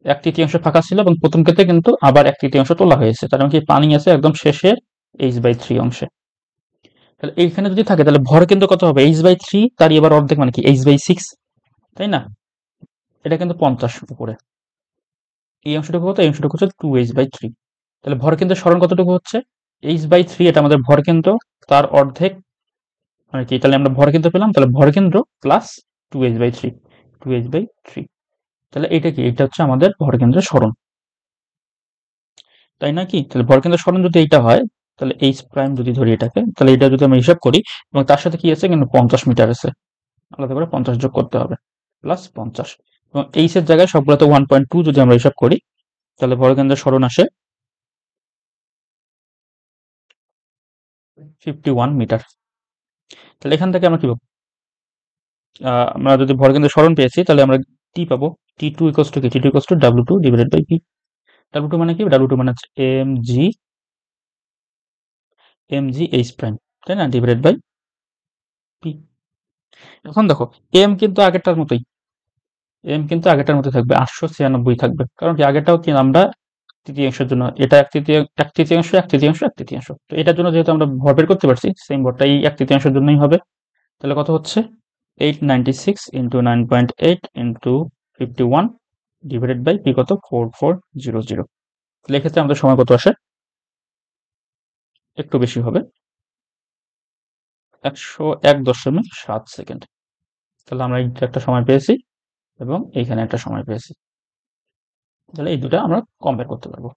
1/3 ফাঁকা ছিল এবং প্রথম ক্ষেত্রে কিন্তু আবার 1/3 তোলা হয়েছে, তার মানে কি পানি আছে একদম শেষের h/3 অংশে। তাহলে এইখানে যদি থাকে তাহলে ভর কিন্তু কত হবে, h/3 তার এবার অর্ধেক মানে কি h/6, তাই না? এটা কিন্তু 50 উপরে, এই অংশটুকু কত, এই অংশটুকু হচ্ছে 2h/3। তাহলে ভর কিন্তু সরণ কতটুকু হচ্ছে, h/3, এটা আমাদের ভর কেন্দ্র, তার অর্ধেক মানে কি, তাহলে আমরা ভর কেন্দ্র পেলাম, তাহলে ভর কেন্দ্র প্লাস 2h/3, 2h/3। তাহলে এটা কি, এটা হচ্ছে আমাদের ভর কেন্দ্রের সরণ, তাই না কি? তাহলে ভর কেন্দ্রের সরণ যদি এইটা হয়, তাহলে এইচ প্রাইম যদি ধরি এটাকে, তাহলে এটা যদি আমরা হিসাব করি এবং তার সাথে কি আছে, কিন্তু 50 মিটার আছে, আলাদা করে 50 যোগ করতে হবে, প্লাস 50, এবং এইচ এর জায়গায় সবগুলোতে 1.2 যদি আমরা হিসাব করি, তাহলে ভর কেন্দ্রের সরণ আসে 51 মিটার। তাহলে এখান থেকে আমরা কি পাবো, আমরা যদি ভর কেন্দ্রের সরণ পেয়েছি, তাহলে আমরা টি পাবো, T2 ইকুয়ালস টু কি, T2 equals to W2 divided by P। W2 মানে কি, W2 মানে হচ্ছে mg h প্রাইম, তাই না, ডিভাইডেড বাই P। এখন দেখো m কিন্তু আগেরটার মতোই, m কিন্তু আগেরটার মতো থাকবে, 896 থাকবে, কারণ কি আগেরটাও কি আমরা তৃতীয়াংশের জন্য, এটা এক তৃতীয়াংশ এক তৃতীয়াংশ এক তৃতীয়াংশ, তো এটার জন্য যেহেতু আমরা ভর বের করতে পারছি, সেম ভরটা এই এক তৃতীয়াংশের জন্যই হবে। তাহলে কত হচ্ছে, 896 into 9.8 into 51 divided by P কত, 4400। তাহলে এক্ষেত্রে আমাদের সময় কত আসে, একটু বেশি হবে, 101.7 সেকেন্ড। তাহলে আমরা এইটা একটা সময় পেয়েছি এবং এইখানে একটা সময় পেয়েছি, তাহলে এই দুটা আমরা কম্পেয়ার করতে পারবো।